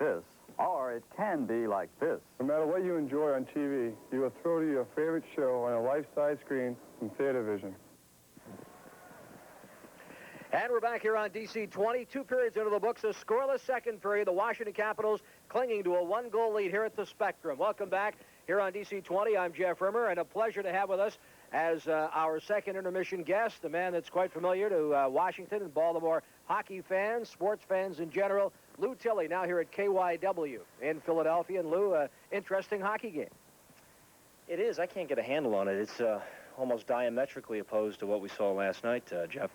this, or it can be like this. No matter what you enjoy on TV, you will throw to your favorite show on a life-size screen from Theater Vision. And we're back here on DC 20. 2 periods into the books. A scoreless second period. The Washington Capitals clinging to a 1-goal lead here at the Spectrum. Welcome back here on DC 20. I'm Jeff Rimmer, and a pleasure to have with us as our second intermission guest, the man that's quite familiar to Washington and Baltimore hockey fans, sports fans in general, Lou Tilley, now here at KYW in Philadelphia. And Lou, interesting hockey game. It is. I can't get a handle on it. It's almost diametrically opposed to what we saw last night, Jeff.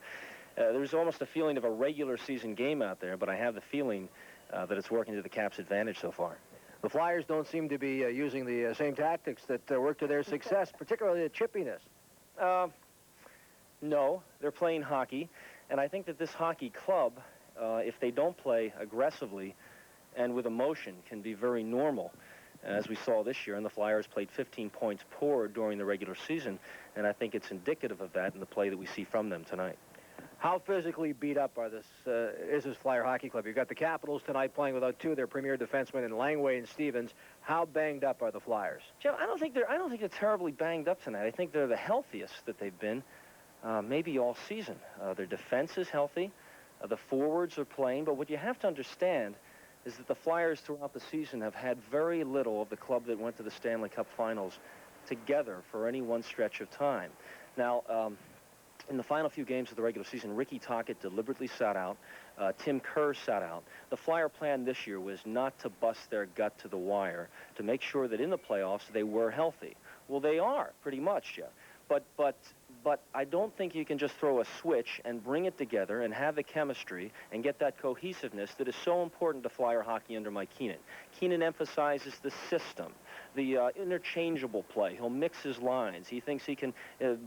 There's almost a feeling of a regular season game out there, but I have the feeling that it's working to the Caps' advantage so far. The Flyers don't seem to be using the same tactics that work to their success, particularly the chippiness. No, they're playing hockey, and I think that this hockey club, if they don't play aggressively and with emotion, can be very normal, as we saw this year. And the Flyers played 15 points poor during the regular season, and I think it's indicative of that in the play that we see from them tonight. How physically beat up is this Flyer hockey club? You've got the Capitals tonight playing without 2 of their premier defensemen in Langway and Stevens. How banged up are the Flyers? Jeff, I don't think they're terribly banged up tonight. I think they're the healthiest that they've been, maybe all season. Their defense is healthy. The forwards are playing. But what you have to understand is that the Flyers throughout the season have had very little of the club that went to the Stanley Cup Finals together for any one stretch of time. Now, in the final few games of the regular season, Ricky Tocchet deliberately sat out. Tim Kerr sat out. The Flyer plan this year was not to bust their gut to the wire, to make sure that in the playoffs they were healthy. Well, they are, pretty much, Jeff. But I don't think you can just throw a switch and bring it together and have the chemistry and get that cohesiveness that is so important to Flyer hockey under Mike Keenan. Keenan emphasizes the system, the interchangeable play. He'll mix his lines. He thinks he can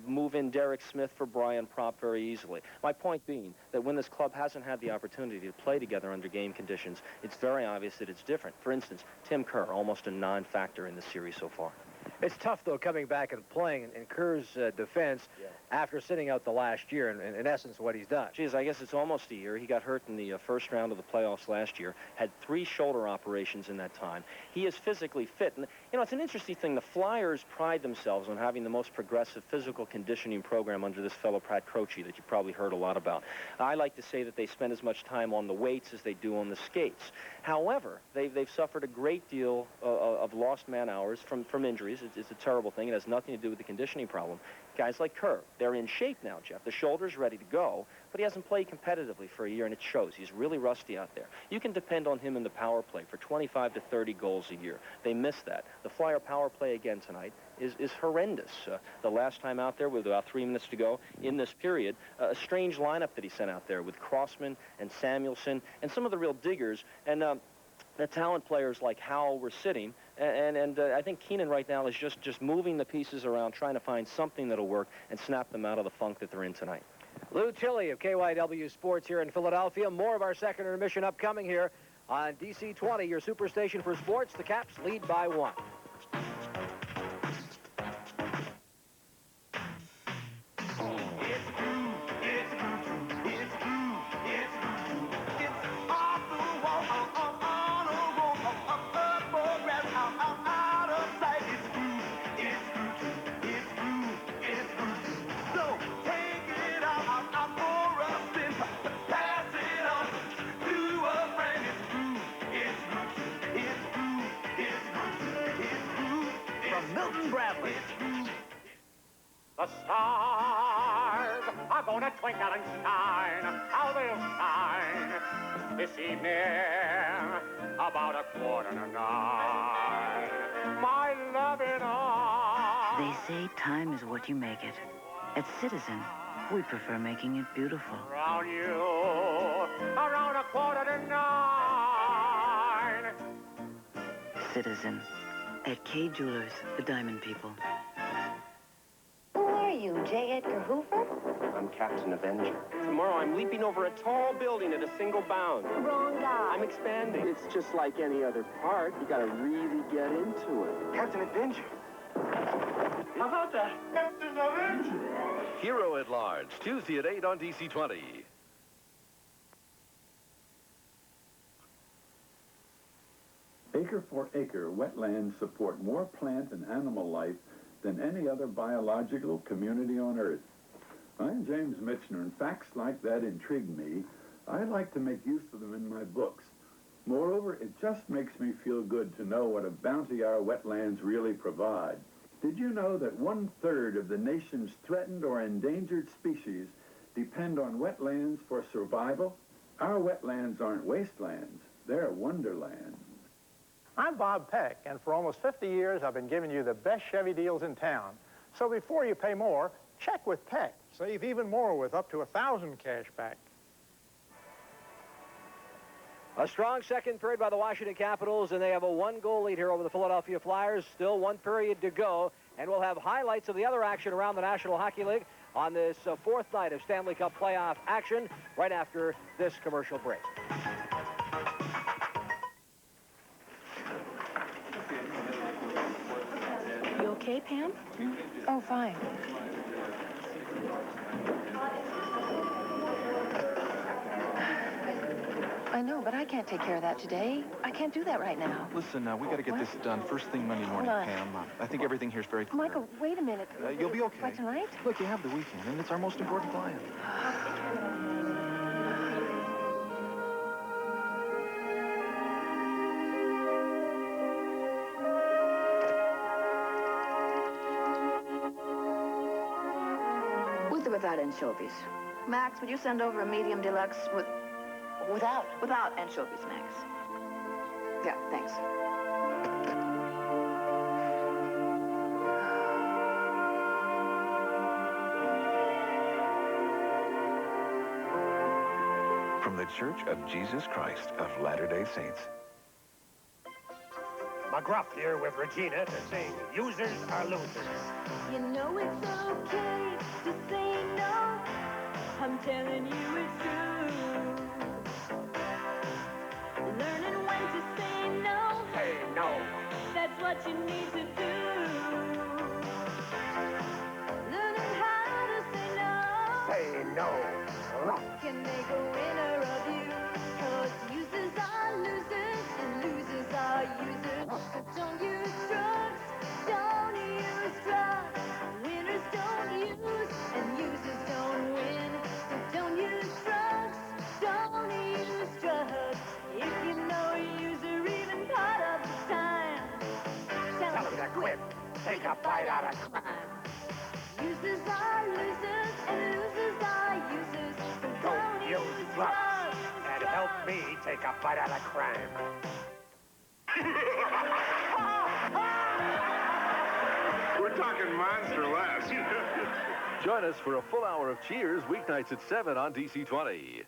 move in Derek Smith for Brian Propp very easily. My point being that when this club hasn't had the opportunity to play together under game conditions, it's very obvious that it's different. For instance, Tim Kerr, almost a non-factor in the series so far. It's tough, though, coming back and playing in Kerr's defense after sitting out the last year, and in essence, what he's done. Geez, I guess it's almost a year. He got hurt in the first round of the playoffs last year, had 3 shoulder operations in that time. He is physically fit. And, you know, it's an interesting thing. The Flyers pride themselves on having the most progressive physical conditioning program under this fellow Pat Croce that you probably heard a lot about. I like to say that they spend as much time on the weights as they do on the skates. However, they've suffered a great deal of lost man hours from injuries. It's a terrible thing. It has nothing to do with the conditioning problem. Guys like Kerr, they're in shape now, Jeff. The shoulder's ready to go, but he hasn't played competitively for a year, and it shows. He's really rusty out there. You can depend on him in the power play for 25 to 30 goals a year. They missed that. The Flyer power play again tonight is horrendous. The last time out there with about 3 minutes to go in this period, a strange lineup that he sent out there with Crossman and Samuelson and some of the real diggers, and the talent players like Howell were sitting, and I think Keenan right now is just moving the pieces around, trying to find something that'll work and snap them out of the funk that they're in tonight. Lou Tilley of KYW Sports here in Philadelphia. More of our second intermission upcoming here on DC 20, your superstation for sports. The Caps lead by 1. The stars are gonna twinkle and shine. How they'll shine this evening about 8:45. My loving arms. They say time is what you make it. At Citizen, we prefer making it beautiful. Around you, around 8:45. Citizen. At K Jewelers, the Diamond People. Who are you, J. Edgar Hoover? I'm Captain Avenger. Tomorrow I'm leaping over a tall building at a single bound. Wrong guy. I'm expanding. It's just like any other part. You gotta really get into it. Captain Avenger. How about that? Captain Avenger. Hero at Large, Tuesday at 8 on DC 20. Acre for acre, wetlands support more plant and animal life than any other biological community on Earth. I'm James Michener, and facts like that intrigue me. I like to make use of them in my books. Moreover, it just makes me feel good to know what a bounty our wetlands really provide. Did you know that 1/3 of the nation's threatened or endangered species depend on wetlands for survival? Our wetlands aren't wastelands, they're wonderlands. I'm Bob Peck, and for almost 50 years, I've been giving you the best Chevy deals in town. So before you pay more, check with Peck. Save even more with up to $1,000 cash back. A strong second period by the Washington Capitals, and they have a 1-goal lead here over the Philadelphia Flyers. Still 1 period to go, and we'll have highlights of the other action around the National Hockey League on this fourth night of Stanley Cup playoff action right after this commercial break. You okay, Pam? Oh, fine. I know, but I can't take care of that today. I can't do that right now. Listen, we got to get this done first thing Monday morning, Hold on. Pam. I think everything here's very clear. Michael, wait a minute. You'll be okay. By tonight? Look, you have the weekend, and it's our most important client. With or without anchovies? Max, would you send over a medium deluxe with... Without? Without anchovies, Max. Yeah, thanks. From the Church of Jesus Christ of Latter-day Saints. McGruff here with Regina to sing Users Are Losers. You know it's okay to say no. I'm telling you it's true. Learning when to say no. Say no. That's what you need to do. Learning how to say no. Say no. Can make a winner of you. 'Cause users are losers and losers are users. So don't use drugs. Don't use drugs. Winners don't use and users don't win. So don't use drugs. Don't use drugs. If you know a user even part of the time, tell them to quit. Take a bite out of crime. Users are losers and losers are users. So Don't use drugs. And help me take a bite out of crime. We're talking monster laughs. Join us for a full hour of cheers weeknights at 7 on DC 20.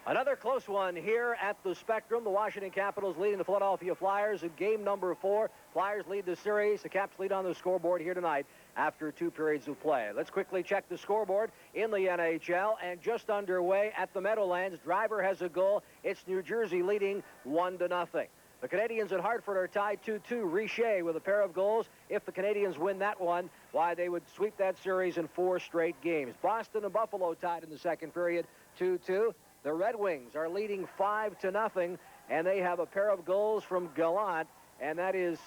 Another close one here at the Spectrum. The Washington Capitals leading the Philadelphia Flyers in game number 4. Flyers lead the series. The Caps lead on the scoreboard here tonight after 2 periods of play. Let's quickly check the scoreboard in the NHL. And just underway at the Meadowlands, Driver has a goal. It's New Jersey leading 1-0. The Canadians at Hartford are tied 2-2. Richer with a pair of goals. If the Canadians win that one, why, they would sweep that series in 4 straight games. Boston and Buffalo tied in the second period 2-2. The Red Wings are leading 5-0, and they have a pair of goals from Gallant, and that is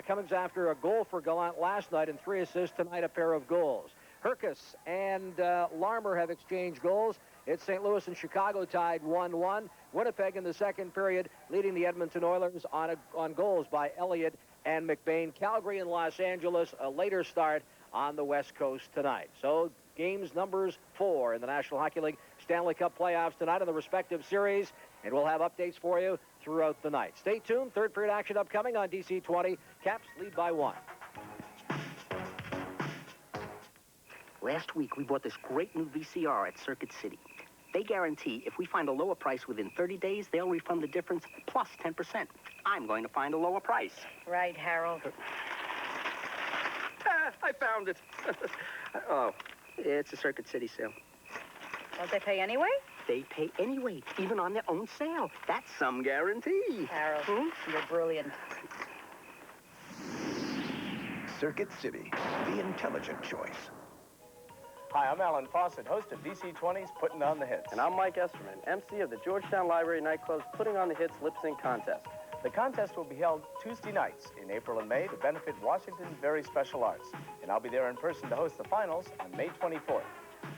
coming after a goal for Gallant last night and 3 assists tonight, a pair of goals. Herkus and Larmer have exchanged goals. It's St. Louis and Chicago tied 1-1. Winnipeg in the second period leading the Edmonton Oilers on goals by Elliott and McBain. Calgary and Los Angeles, a later start on the West Coast tonight. So games numbers 4 in the National Hockey League Stanley Cup playoffs tonight in the respective series, and we'll have updates for you throughout the night. Stay tuned. Third period action upcoming on DC 20. Caps lead by 1. Last week, we bought this great new VCR at Circuit City. They guarantee if we find a lower price within 30 days, they'll refund the difference plus 10%. I'm going to find a lower price. Right, Harold. I found it. Oh, it's a Circuit City sale. Don't they pay anyway? They pay anyway, even on their own sale. That's some guarantee. Harold, you're brilliant. Circuit City, the intelligent choice. Hi, I'm Alan Fawcett, host of DC 20's Putting on the Hits. And I'm Mike Esterman, MC of the Georgetown Library Nightclub's Putting on the Hits Lip Sync Contest. The contest will be held Tuesday nights in April and May to benefit Washington Very Special Arts. And I'll be there in person to host the finals on May 24th.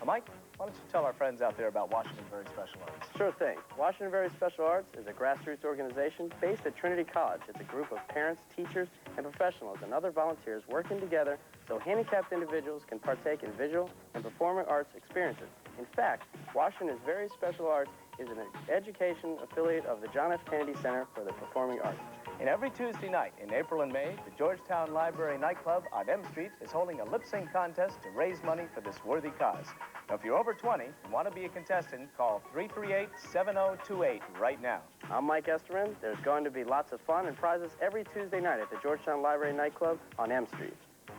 Now, Mike, why don't you tell our friends out there about Washington Very Special Arts? Sure thing. Washington Very Special Arts is a grassroots organization based at Trinity College. It's a group of parents, teachers, and professionals and other volunteers working together so handicapped individuals can partake in visual and performing arts experiences. In fact, Washington's Very Special Arts is an education affiliate of the John F. Kennedy Center for the Performing Arts. And every Tuesday night in April and May, the Georgetown Library Nightclub on M Street is holding a lip-sync contest to raise money for this worthy cause. Now, if you're over 20 and want to be a contestant, call 338-7028 right now. I'm Mike Esterman. There's going to be lots of fun and prizes every Tuesday night at the Georgetown Library Nightclub on M Street.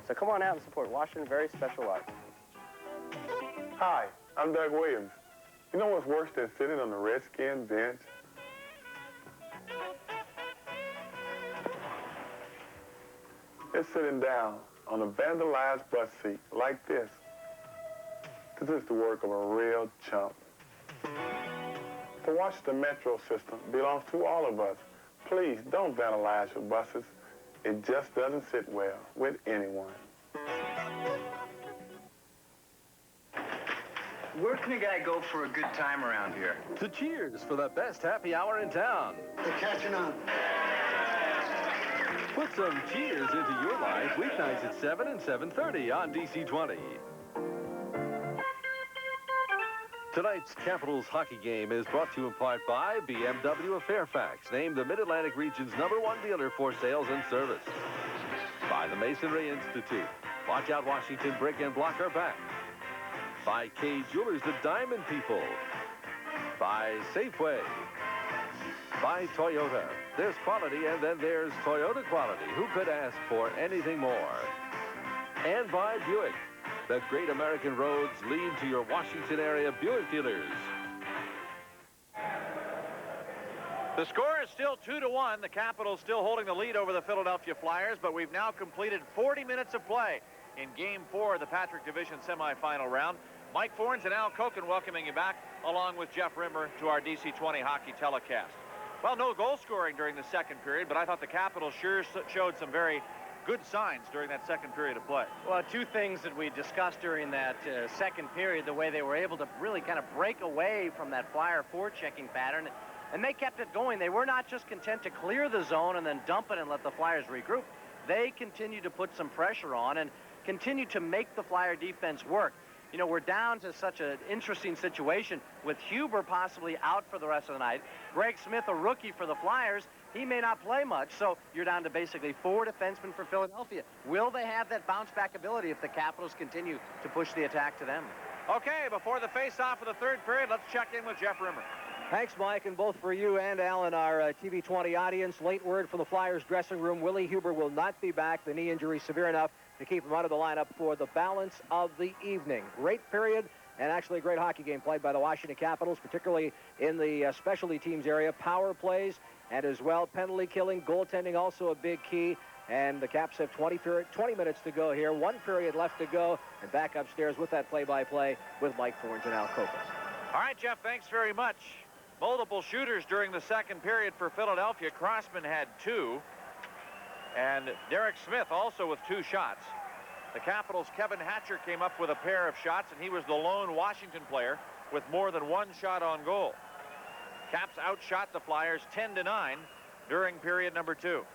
So come on out and support Washington Very Special Arts. Hi, I'm Doug Williams. You know what's worse than sitting on the Redskin bench? It's sitting down on a vandalized bus seat like this. This is the work of a real chump. The Washington Metro system belongs to all of us. Please don't vandalize your buses. It just doesn't sit well with anyone. Where can a guy go for a good time around here? To Cheers for the best happy hour in town. They're catching on. Put some cheers into your life weeknights at 7 and 7:30 on DC 20. Tonight's Capitals hockey game is brought to you in part by BMW of Fairfax, named the Mid-Atlantic region's #1 dealer for sales and service. By the Masonry Institute. Watch out, Washington Brick and Block are back. By K Jewelers, the Diamond People. By Safeway. By Toyota. There's quality, and then there's Toyota quality. Who could ask for anything more? And by Buick. The great American roads lead to your Washington area Buick dealers. The score is still 2-1. The Capitals still holding the lead over the Philadelphia Flyers, but we've now completed 40 minutes of play in Game 4 of the Patrick Division semifinal round. Mike Fornes and Al Koken welcoming you back, along with Jeff Rimmer, to our DC 20 hockey telecast. Well, no goal scoring during the second period, but I thought the Capitals sure showed some very good signs during that second period of play. Well, two things that we discussed during that second period, the way they were able to really kind of break away from that Flyer forechecking pattern, and they kept it going. They were not just content to clear the zone and then dump it and let the Flyers regroup. They continued to put some pressure on and continued to make the Flyer defense work. You know, we're down to such an interesting situation with Huber possibly out for the rest of the night. Greg Smith, a rookie for the Flyers, he may not play much, so you're down to basically 4 defensemen for Philadelphia. Will they have that bounce-back ability if the Capitals continue to push the attack to them? Okay, before the face-off of the third period, let's check in with Jeff Rimmer. Thanks, Mike, and both for you and Al and our TV 20 audience. Late word from the Flyers dressing room. Willie Huber will not be back. The knee injury severe enough to keep him out of the lineup for the balance of the evening. Great period, and actually a great hockey game played by the Washington Capitals, particularly in the specialty teams area. Power plays, and as well penalty killing, goaltending also a big key. And the Caps have 20 minutes to go here. 1 period left to go, and back upstairs with that play-by-play with Mike Fornes and Al Koken. All right, Jeff, thanks very much. Multiple shooters during the second period for Philadelphia. Crossman had 2. And Derek Smith also with 2 shots. The Capitals' Kevin Hatcher came up with a pair of shots, and he was the lone Washington player with more than 1 shot on goal. Caps outshot the Flyers 10-9 during period number 2.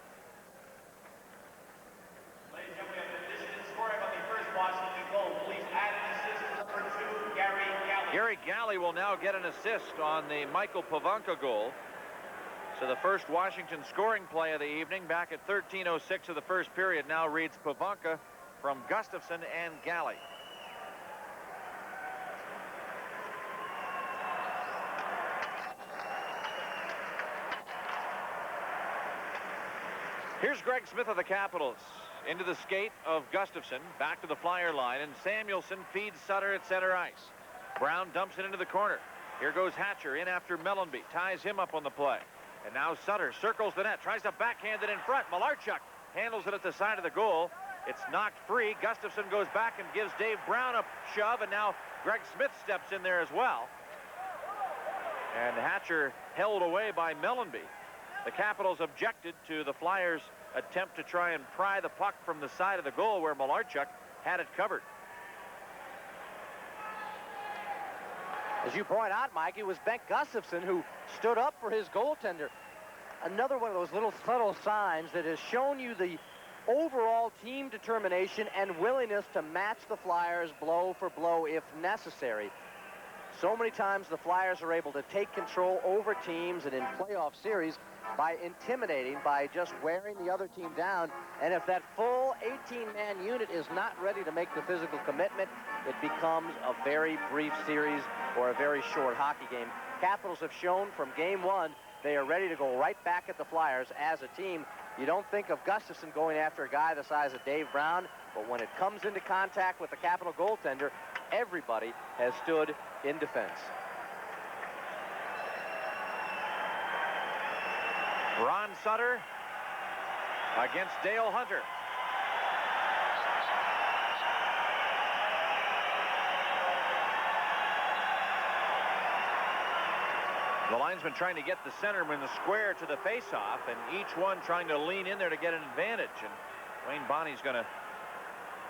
Ladies and gentlemen, in addition to scoring on the first Washington goal, please add an assist to number 2, Gary Galley. Gary Galley will now get an assist on the Michael Pavanka goal. So the first Washington scoring play of the evening, back at 13:06 of the first period, now reads Pavanka from Gustafson and Galley. Here's Greg Smith of the Capitals into the skate of Gustafson, back to the Flyer line, and Samuelson feeds Sutter at center ice. Brown dumps it into the corner. Here goes Hatcher in after Mellenby, ties him up on the play. And now Sutter circles the net, tries to backhand it in front. Malarchuk handles it at the side of the goal. It's knocked free. Gustafson goes back and gives Dave Brown a shove, and now Greg Smith steps in there as well. And Hatcher held away by Mellenby. The Capitals objected to the Flyers' attempt to try and pry the puck from the side of the goal where Malarchuk had it covered. As you point out, Mike, it was Bengt Gustafsson who stood up for his goaltender. Another one of those little subtle signs that has shown you the overall team determination and willingness to match the Flyers blow for blow if necessary. So many times the Flyers are able to take control over teams and in playoff series by intimidating, by just wearing the other team down. And if that full 18-man unit is not ready to make the physical commitment, it becomes a very brief series or a very short hockey game. Capitals have shown from game one they are ready to go right back at the Flyers as a team. You don't think of Gustafsson going after a guy the size of Dave Brown, but when it comes into contact with the Capital goaltender, everybody has stood in defense. Ron Sutter against Dale Hunter. The linesman trying to get the centerman square to the faceoff, and each one trying to lean in there to get an advantage. And Wayne Bonney's going to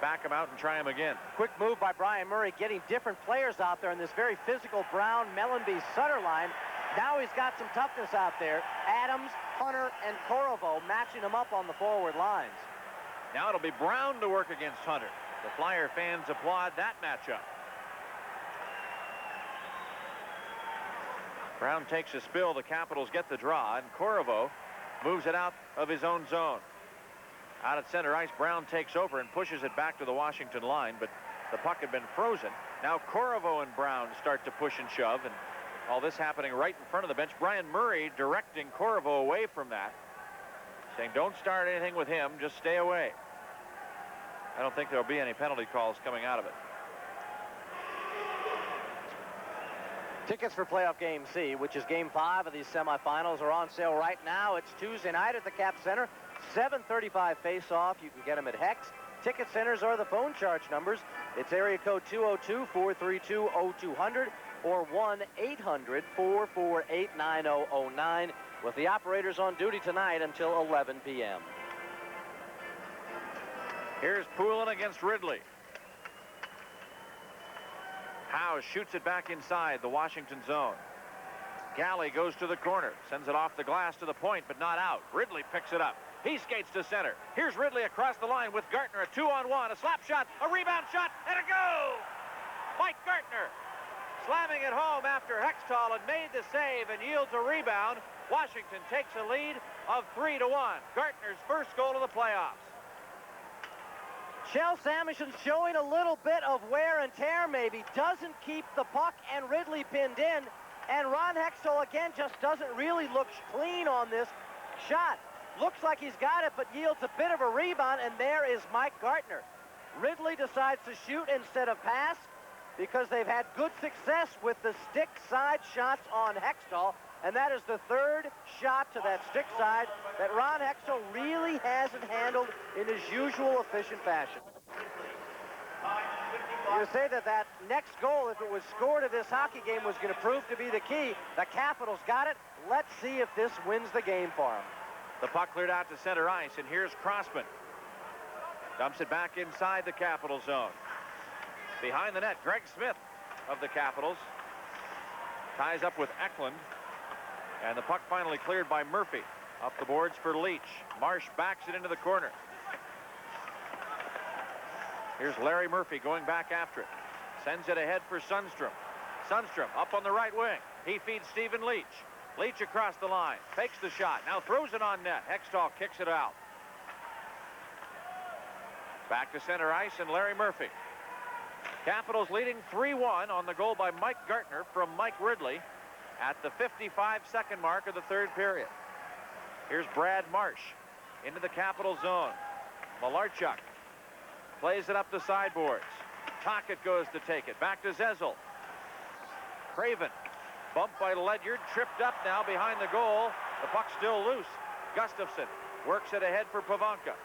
back him out and try him again. Quick move by Brian Murray, getting different players out there in this very physical Brown, Mellenby, Sutter line. Now he's got some toughness out there. Adams, Hunter, and Korovo matching them up on the forward lines. Now it'll be Brown to work against Hunter. The Flyer fans applaud that matchup. Brown takes a spill. The Capitals get the draw, and Korovo moves it out of his own zone. Out at center ice, Brown takes over and pushes it back to the Washington line, but the puck had been frozen. Now Korovo and Brown start to push and shove, and all this happening right in front of the bench. Brian Murray directing Korovo away from that, saying don't start anything with him, just stay away. I don't think there'll be any penalty calls coming out of it. Tickets for playoff game C, which is game 5 of these semifinals, are on sale right now. It's Tuesday night at the Cap Center. 7:35 face-off. You can get them at Hex. Ticket centers are the phone charge numbers. It's area code 202-432-0200 or 1-800-448-9009 with the operators on duty tonight until 11 p.m. Here's Poulin against Ridley. Howe shoots it back inside the Washington zone. Galley goes to the corner, sends it off the glass to the point, but not out. Ridley picks it up. He skates to center. Here's Ridley across the line with Gartner, a 2-on-1, a slap shot, a rebound shot, and a go! Mike Gartner slamming it home after Hextall had made the save and yields a rebound. Washington takes a lead of 3-1. Gartner's first goal of the playoffs. Shel Samuelson's showing a little bit of wear and tear maybe. Doesn't keep the puck and Ridley pinned in. And Ron Hextall again just doesn't really look clean on this shot. Looks like he's got it, but yields a bit of a rebound, and there is Mike Gartner. Ridley decides to shoot instead of pass because they've had good success with the stick side shots on Hextall, and that is the third shot to that stick side that Ron Hextall really hasn't handled in his usual efficient fashion. You say that that next goal, if it was scored in this hockey game, was going to prove to be the key. The Capitals got it. Let's see if this wins the game for them. The puck cleared out to center ice, and here's Crossman. Dumps it back inside the Capital zone. Behind the net, Greg Smith of the Capitals ties up with Eklund, and the puck finally cleared by Murphy. Up the boards for Leach. Marsh backs it into the corner. Here's Larry Murphy going back after it. Sends it ahead for Sundstrom. Sundstrom up on the right wing. He feeds Stephen Leach. Leach across the line. Fakes the shot. Now throws it on net. Hextall kicks it out. Back to center ice and Larry Murphy. Capitals leading 3-1 on the goal by Mike Gartner from Mike Ridley at the 55-second mark of the third period. Here's Brad Marsh into the Capital zone. Malarchuk plays it up the sideboards. Tocchet goes to take it. Back to Zezel. Craven bumped by Ledyard, tripped up now behind the goal. The puck's still loose. Gustafsson works it ahead for Pavanka.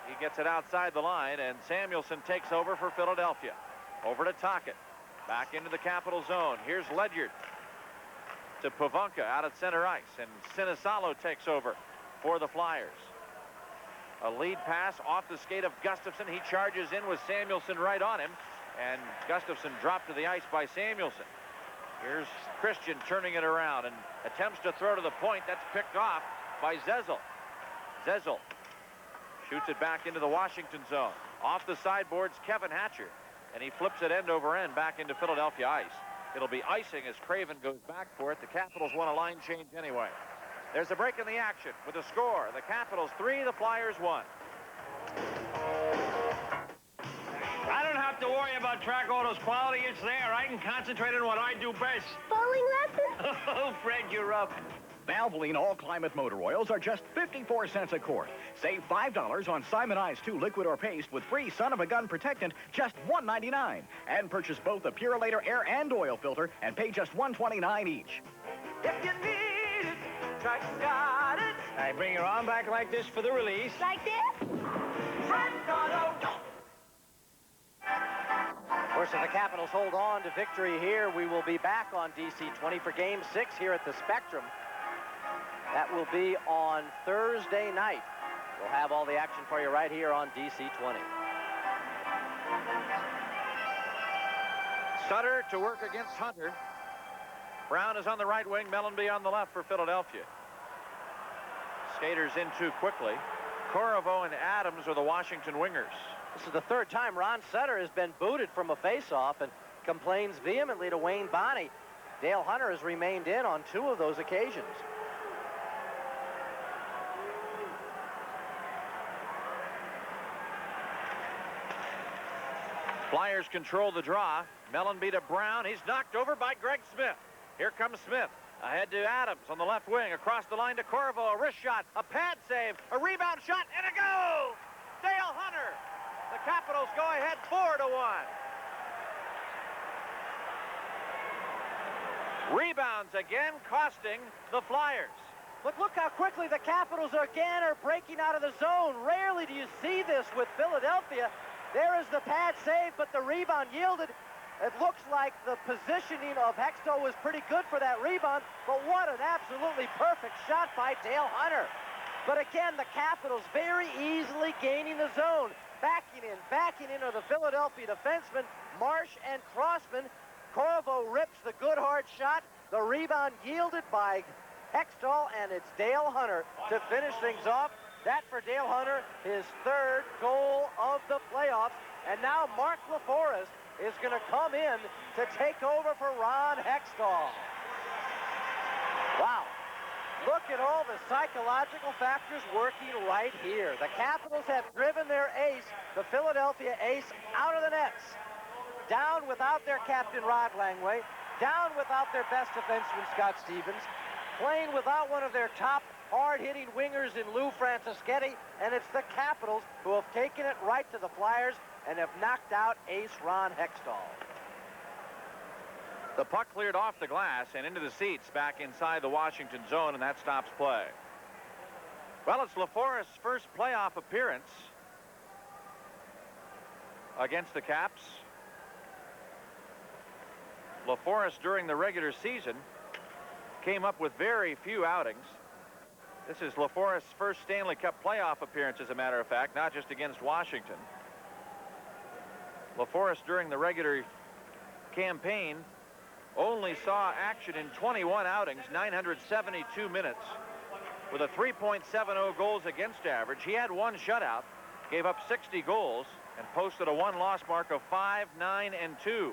He gets it outside the line, and Samuelson takes over for Philadelphia. Over to Tocchet. Back into the Capital zone. Here's Ledyard. to Pavonka out at center ice, and Sinisalo takes over for the Flyers. A lead pass off the skate of Gustafson. He charges in with Samuelson right on him, and Gustafson dropped to the ice by Samuelson. Here's Christian turning it around and attempts to throw to the point. That's picked off by Zezel. Zezel shoots it back into the Washington zone. Off the sideboards, Kevin Hatcher, and he flips it end over end back into Philadelphia ice. It'll be icing as Craven goes back for it. The Capitals want a line change anyway. There's a break in the action with a score. The Capitals 3, the Flyers 1. I don't have to worry about Track Auto's quality. It's there. I can concentrate on what I do best. Bowling lesson? Oh, Fred, you're up. Valvoline all-climate motor oils are just 54 cents a quart. Save $5 on Simon Eyes 2 liquid or paste with free son-of-a-gun protectant, just $1.99. And purchase both a Purolator air and oil filter and pay just $1.29 each. If you need it, Track's got it. I bring your arm back like this for the release. Like this? Track Auto. Of course, if the Capitals hold on to victory here, we will be back on DC 20 for Game 6 here at the Spectrum. That will be on Thursday night. We'll have all the action for you right here on DC 20. Sutter to work against Hunter. Brown is on the right wing, Mellenby on the left for Philadelphia. Skaters in too quickly. Corriveau and Adams are the Washington wingers. This is the third time Ron Sutter has been booted from a faceoff and complains vehemently to Wayne Bonney. Dale Hunter has remained in on 2 of those occasions. Flyers control the draw. Mellenby to Brown. He's knocked over by Greg Smith. Here comes Smith. Ahead to Adams on the left wing. Across the line to Corriveau. A wrist shot. A pad save. A rebound shot. And a goal! Dale Hunter. The Capitals go ahead 4-1. Rebounds again, costing the Flyers. But look how quickly the Capitals again are breaking out of the zone. Rarely do you see this with Philadelphia. There is the pad save, but the rebound yielded. It looks like the positioning of Hextall was pretty good for that rebound, but what an absolutely perfect shot by Dale Hunter. But again, the Capitals very easily gaining the zone. Backing in are the Philadelphia defensemen, Marsh and Crossman. Corriveau rips the good hard shot. The rebound yielded by Hextall, and it's Dale Hunter to finish things off. That for Dale Hunter, his 3rd goal of the playoffs. And now Mark LaForest is going to come in to take over for Ron Hextall. Wow. Look at all the psychological factors working right here. The Capitals have driven their ace, the Philadelphia ace, out of the nets. Down without their captain, Rod Langway. Down without their best defenseman, Scott Stevens. Playing without one of their top hard-hitting wingers in Lou Franceschetti, and it's the Capitals who have taken it right to the Flyers and have knocked out ace Ron Hextall. The puck cleared off the glass and into the seats back inside the Washington zone, and that stops play. Well, it's LaForest's first playoff appearance against the Caps. LaForest, during the regular season, came up with very few outings. This is LaForest's first Stanley Cup playoff appearance, as a matter of fact, not just against Washington. LaForest, during the regular campaign, only saw action in 21 outings, 972 minutes, with a 3.70 goals against average. He had 1 shutout, gave up 60 goals, and posted a 1-loss mark of 5-9-2.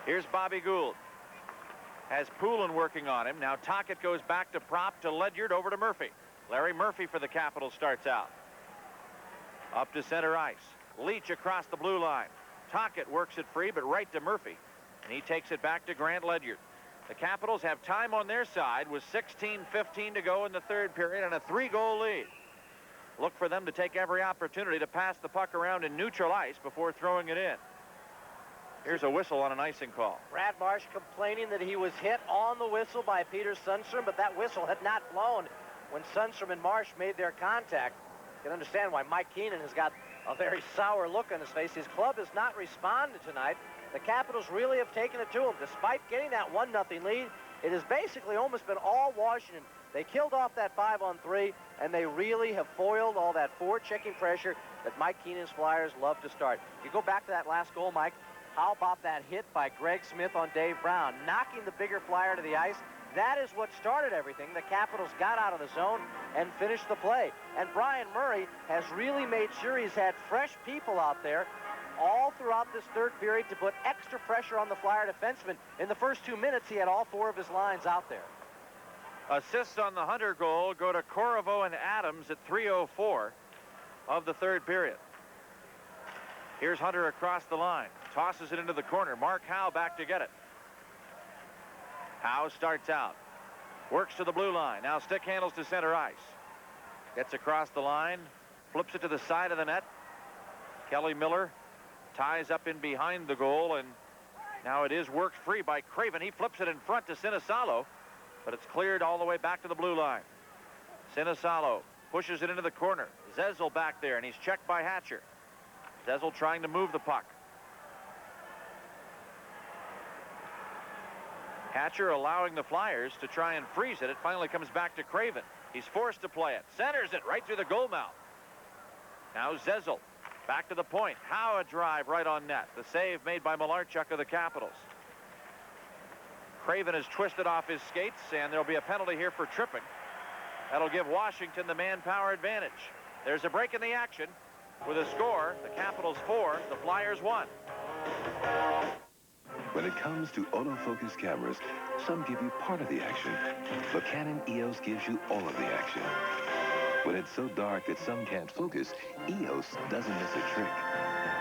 Here's Bobby Gould. Has Poulin working on him. Now Tocchet goes back to Prop, to Ledyard, over to Murphy. Larry Murphy for the Capitals starts out. Up to center ice. Leach across the blue line. Tocchet works it free, but right to Murphy. And he takes it back to Grant Ledyard. The Capitals have time on their side with 16:15 to go in the 3rd period and a 3-goal lead. Look for them to take every opportunity to pass the puck around in neutral ice before throwing it in. Here's a whistle on an icing call. Brad Marsh complaining that he was hit on the whistle by Peter Sundstrom, but that whistle had not blown when Sundstrom and Marsh made their contact. You can understand why Mike Keenan has got a very sour look on his face. His club has not responded tonight. The Capitals really have taken it to them. Despite getting that 1-0 lead, it has basically almost been all Washington. They killed off that 5-on-3, and they really have foiled all that forward-checking pressure that Mike Keenan's Flyers love to start. You go back to that last goal, Mike. How about that hit by Greg Smith on Dave Brown, knocking the bigger Flyer to the ice? That is what started everything. The Capitals got out of the zone and finished the play. And Brian Murray has really made sure he's had fresh people out there all throughout this third period to put extra pressure on the Flyer defenseman. In the first 2 minutes, he had all 4 of his lines out there. Assists on the Hunter goal go to Corriveau and Adams at 3:04 of the third period. Here's Hunter across the line. Tosses it into the corner. Mark Howe back to get it. Howe starts out. Works to the blue line. Now stick handles to center ice. Gets across the line. Flips it to the side of the net. Kelly Miller ties up in behind the goal, and now it is worked free by Craven. He flips it in front to Sinisalo, but it's cleared all the way back to the blue line. Sinisalo pushes it into the corner. Zezel back there, and he's checked by Hatcher. Zezel trying to move the puck. Hatcher allowing the Flyers to try and freeze it. It finally comes back to Craven. He's forced to play it. Centers it right through the goal mouth. Now Zezel back to the point. Howe a drive right on net. The save made by Malarchuk of the Capitals. Craven has twisted off his skates, and there'll be a penalty here for tripping. That'll give Washington the manpower advantage. There's a break in the action. With a score, the Capitals 4, the Flyers 1. When it comes to autofocus cameras, some give you part of the action, but Canon EOS gives you all of the action. When it's so dark that some can't focus, EOS doesn't miss a trick.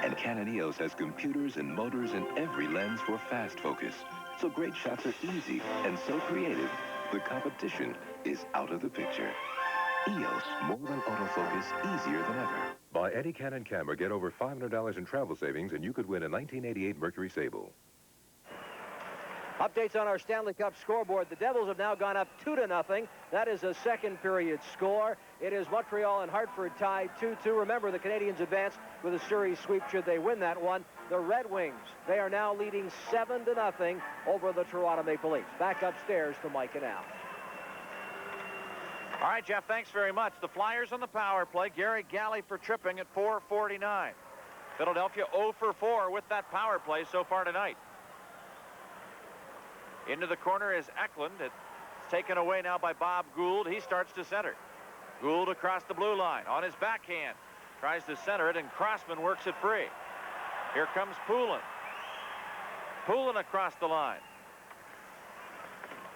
And Canon EOS has computers and motors in every lens for fast focus. So great shots are easy and so creative, the competition is out of the picture. EOS, more than autofocus, easier than ever. Buy any Canon camera, get over $500 in travel savings, and you could win a 1988 Mercury Sable. Updates on our Stanley Cup scoreboard. The Devils have now gone up 2-0. That is a second period score. It is Montreal and Hartford tied 2-2. Remember, the Canadians advance with a series sweep should they win that one. The Red Wings, they are now leading 7-0 over the Toronto Maple Leafs. Back upstairs to Mike and Al. All right, Jeff, thanks very much. The Flyers on the power play. Gary Galley for tripping at 4:49. Philadelphia 0 for 4 with that power play so far tonight. Into the corner is Eklund. It's taken away now by Bob Gould. He starts to center. Gould across the blue line on his backhand. Tries to center it, and Crossman works it free. Here comes Poulin. Poulin across the line.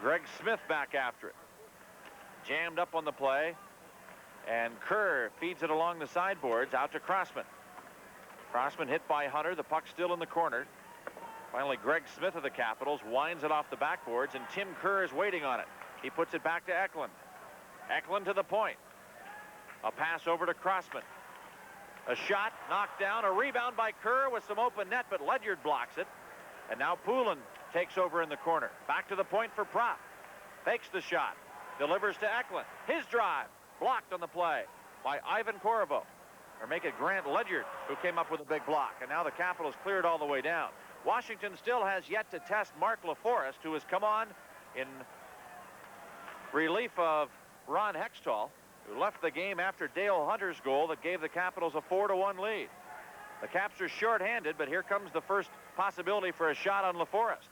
Greg Smith back after it. Jammed up on the play. And Kerr feeds it along the sideboards out to Crossman. Crossman hit by Hunter. The puck still in the corner. Finally, Greg Smith of the Capitals winds it off the backboards, and Tim Kerr is waiting on it. He puts it back to Eklund. Eklund to the point. A pass over to Crossman. A shot knocked down. A rebound by Kerr with some open net, but Ledyard blocks it. And now Poulin takes over in the corner. Back to the point for Propp. Fakes the shot. Delivers to Eklund. His drive. Blocked on the play by Ivan Corriveau. Or make it Grant Ledyard who came up with a big block. And now the Capitals cleared all the way down. Washington still has yet to test Mark LaForest, who has come on in relief of Ron Hextall, who left the game after Dale Hunter's goal that gave the Capitals a 4-1 lead. The Caps are short-handed, but here comes the first possibility for a shot on LaForest.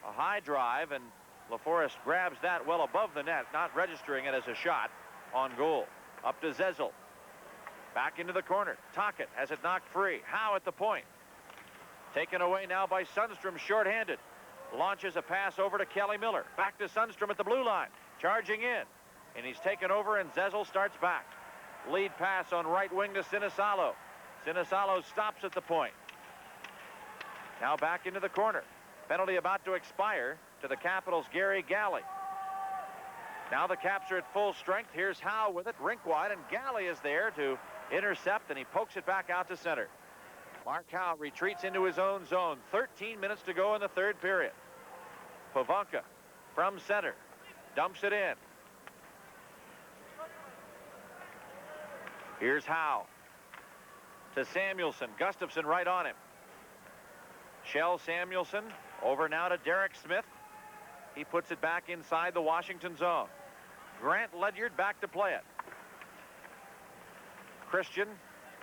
A high drive, and LaForest grabs that well above the net, not registering it as a shot on goal. Up to Zezel. Back into the corner. Tocchet has it knocked free. Howe at the point. Taken away now by Sundstrom, short-handed. Launches a pass over to Kelly Miller. Back to Sundstrom at the blue line. Charging in. And he's taken over, and Zezel starts back. Lead pass on right wing to Sinisalo. Sinisalo stops at the point. Now back into the corner. Penalty about to expire to the Capitals' Gary Galley. Now the Caps are at full strength. Here's Howe with it, rink wide, and Galley is there to intercept, and he pokes it back out to center. Mark Howe retreats into his own zone. 13 minutes to go in the third period. Pivonka from center. Dumps it in. Here's Howe. To Samuelson. Gustafsson right on him. Shell Samuelson over now to Derek Smith. He puts it back inside the Washington zone. Grant Ledyard back to play it. Christian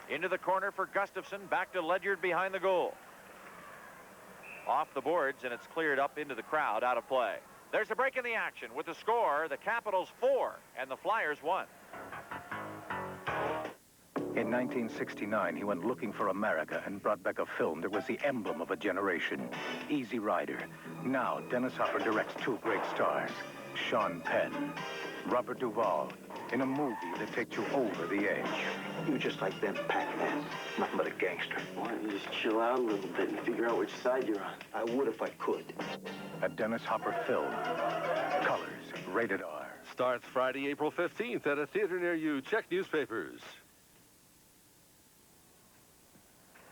into the corner for Gustafson. Back to Ledyard behind the goal. Off the boards, and it's cleared up into the crowd, out of play. There's a break in the action with the score, the Capitals 4 and the Flyers 1. In 1969, he went looking for America and brought back a film that was the emblem of a generation, Easy Rider. Now, Dennis Hopper directs two great stars, Sean Penn, Robert Duvall, in a movie that takes you over the edge. You're just like them Pac-Man, nothing but a gangster. Why don't you just chill out a little bit and figure out which side you're on? I would if I could. A Dennis Hopper film, Colors, rated R. Starts Friday, April 15th at a theater near you. Check newspapers.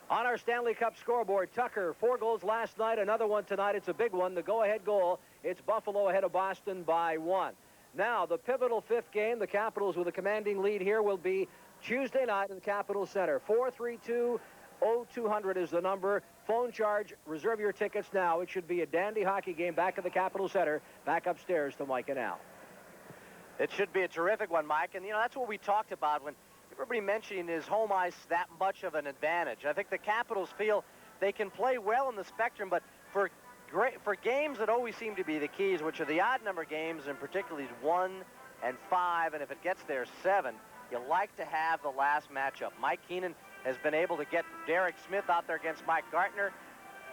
On our Stanley Cup scoreboard, Tucker, 4 goals last night, another one tonight. It's a big one, the go-ahead goal. It's Buffalo ahead of Boston by 1. Now, the pivotal 5th game, the Capitals with a commanding lead here, will be Tuesday night in the Capitol Center. 432-0200 is the number. Phone charge. Reserve your tickets now. It should be a dandy hockey game back at the Capitol Center. Back upstairs to Mike and Al. It should be a terrific one, Mike. And, that's what we talked about when everybody mentioning is home ice that much of an advantage. I think the Capitals feel they can play well in the Spectrum, but for games that always seem to be the keys, which are the odd number games, and particularly 1 and 5, and if it gets there 7, you like to have the last matchup. Mike Keenan has been able to get Derek Smith out there against Mike Gartner.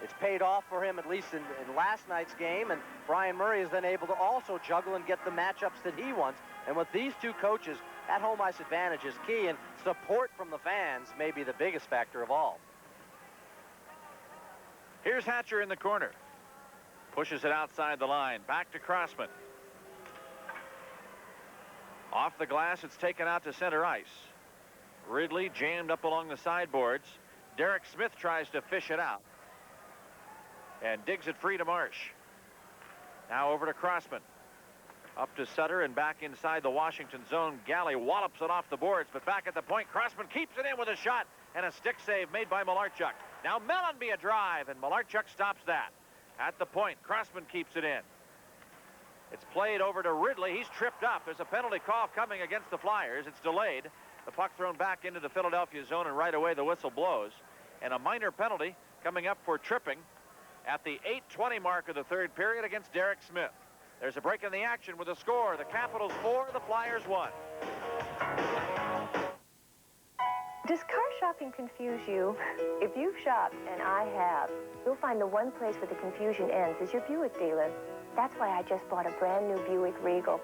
It's paid off for him, at least in last night's game, and Brian Murray is then able to also juggle and get the matchups that he wants. And with these two coaches, that home ice advantage is key, and support from the fans may be the biggest factor of all. Here's Hatcher in the corner. Pushes it outside the line. Back to Crossman. Off the glass, it's taken out to center ice. Ridley jammed up along the sideboards. Derek Smith tries to fish it out and digs it free to Marsh. Now over to Crossman. Up to Sutter and back inside the Washington zone. Galley wallops it off the boards, but back at the point, Crossman keeps it in with a shot and a stick save made by Malarchuk. Now Mellenby a drive, and Malarchuk stops that. At the point, Crossman keeps it in. It's played over to Ridley. He's tripped up. There's a penalty call coming against the Flyers. It's delayed. The puck thrown back into the Philadelphia zone, and right away the whistle blows. And a minor penalty coming up for tripping at the 8:20 mark of the third period against Derek Smith. There's a break in the action with a score. The Capitals 4, the Flyers 1. Does car shopping confuse you? If you've shopped, and I have, you'll find the one place where the confusion ends is your Buick dealer. That's why I just bought a brand new Buick Regal.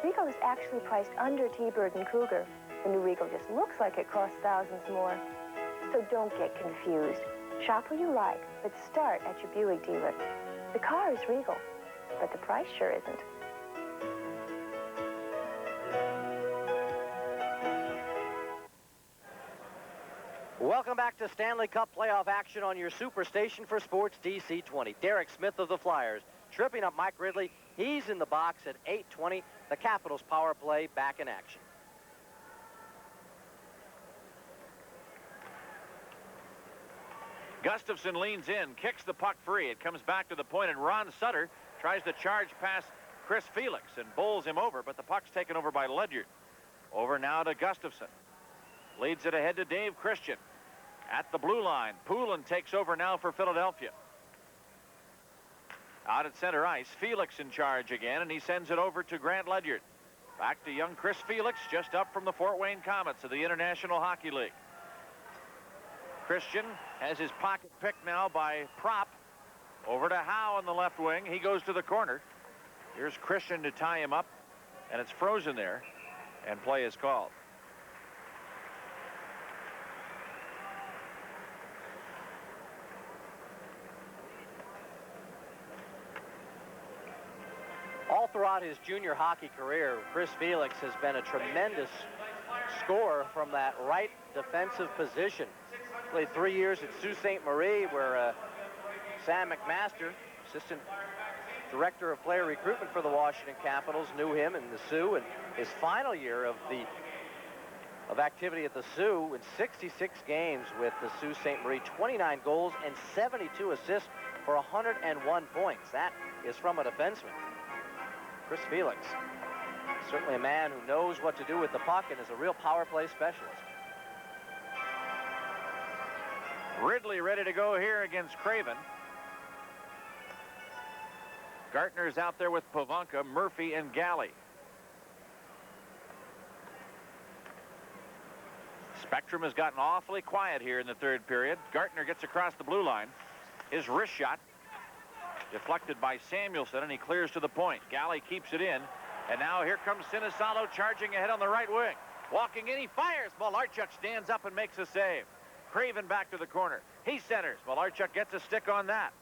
Regal is actually priced under T-Bird and Cougar. The new Regal just looks like it costs thousands more. So don't get confused. Shop where you like, but start at your Buick dealer. The car is Regal, but the price sure isn't. Welcome back to Stanley Cup playoff action on your superstation for Sports DC 20. Derek Smith of the Flyers tripping up Mike Ridley. He's in the box at 8:20. The Capitals power play back in action. Gustafson leans in, kicks the puck free. It comes back to the point, and Ron Sutter tries to charge past Chris Felix and bowls him over, but the puck's taken over by Ledyard. Over now to Gustafson. Leads it ahead to Dave Christian. At the blue line, Poulin takes over now for Philadelphia. Out at center ice, Felix in charge again, and he sends it over to Grant Ledyard. Back to young Chris Felix, just up from the Fort Wayne Comets of the International Hockey League. Christian has his pocket picked now by Prop. Over to Howe on the left wing. He goes to the corner. Here's Christian to tie him up, and it's frozen there, and play is called. All throughout his junior hockey career, Chris Felix has been a tremendous scorer from that right defensive position. Played 3 years at Sault Ste. Marie, where Sam McMaster, assistant director of player recruitment for the Washington Capitals, knew him in the Sioux. And his final year of the of activity at the Sioux in 66 games with the Sault Ste. Marie, 29 goals and 72 assists for 101 points. That is from a defenseman. Chris Felix, certainly a man who knows what to do with the puck and is a real power play specialist. Ridley ready to go here against Craven. Gartner's out there with Pavanka, Murphy, and Galley. Spectrum has gotten awfully quiet here in the third period. Gartner gets across the blue line. His wrist shot deflected by Samuelson, and he clears to the point. Galley keeps it in, and now here comes Sinisalo charging ahead on the right wing. Walking in, he fires. Malarchuk stands up and makes a save. Craven back to the corner. He centers. Malarchuk gets a stick on that.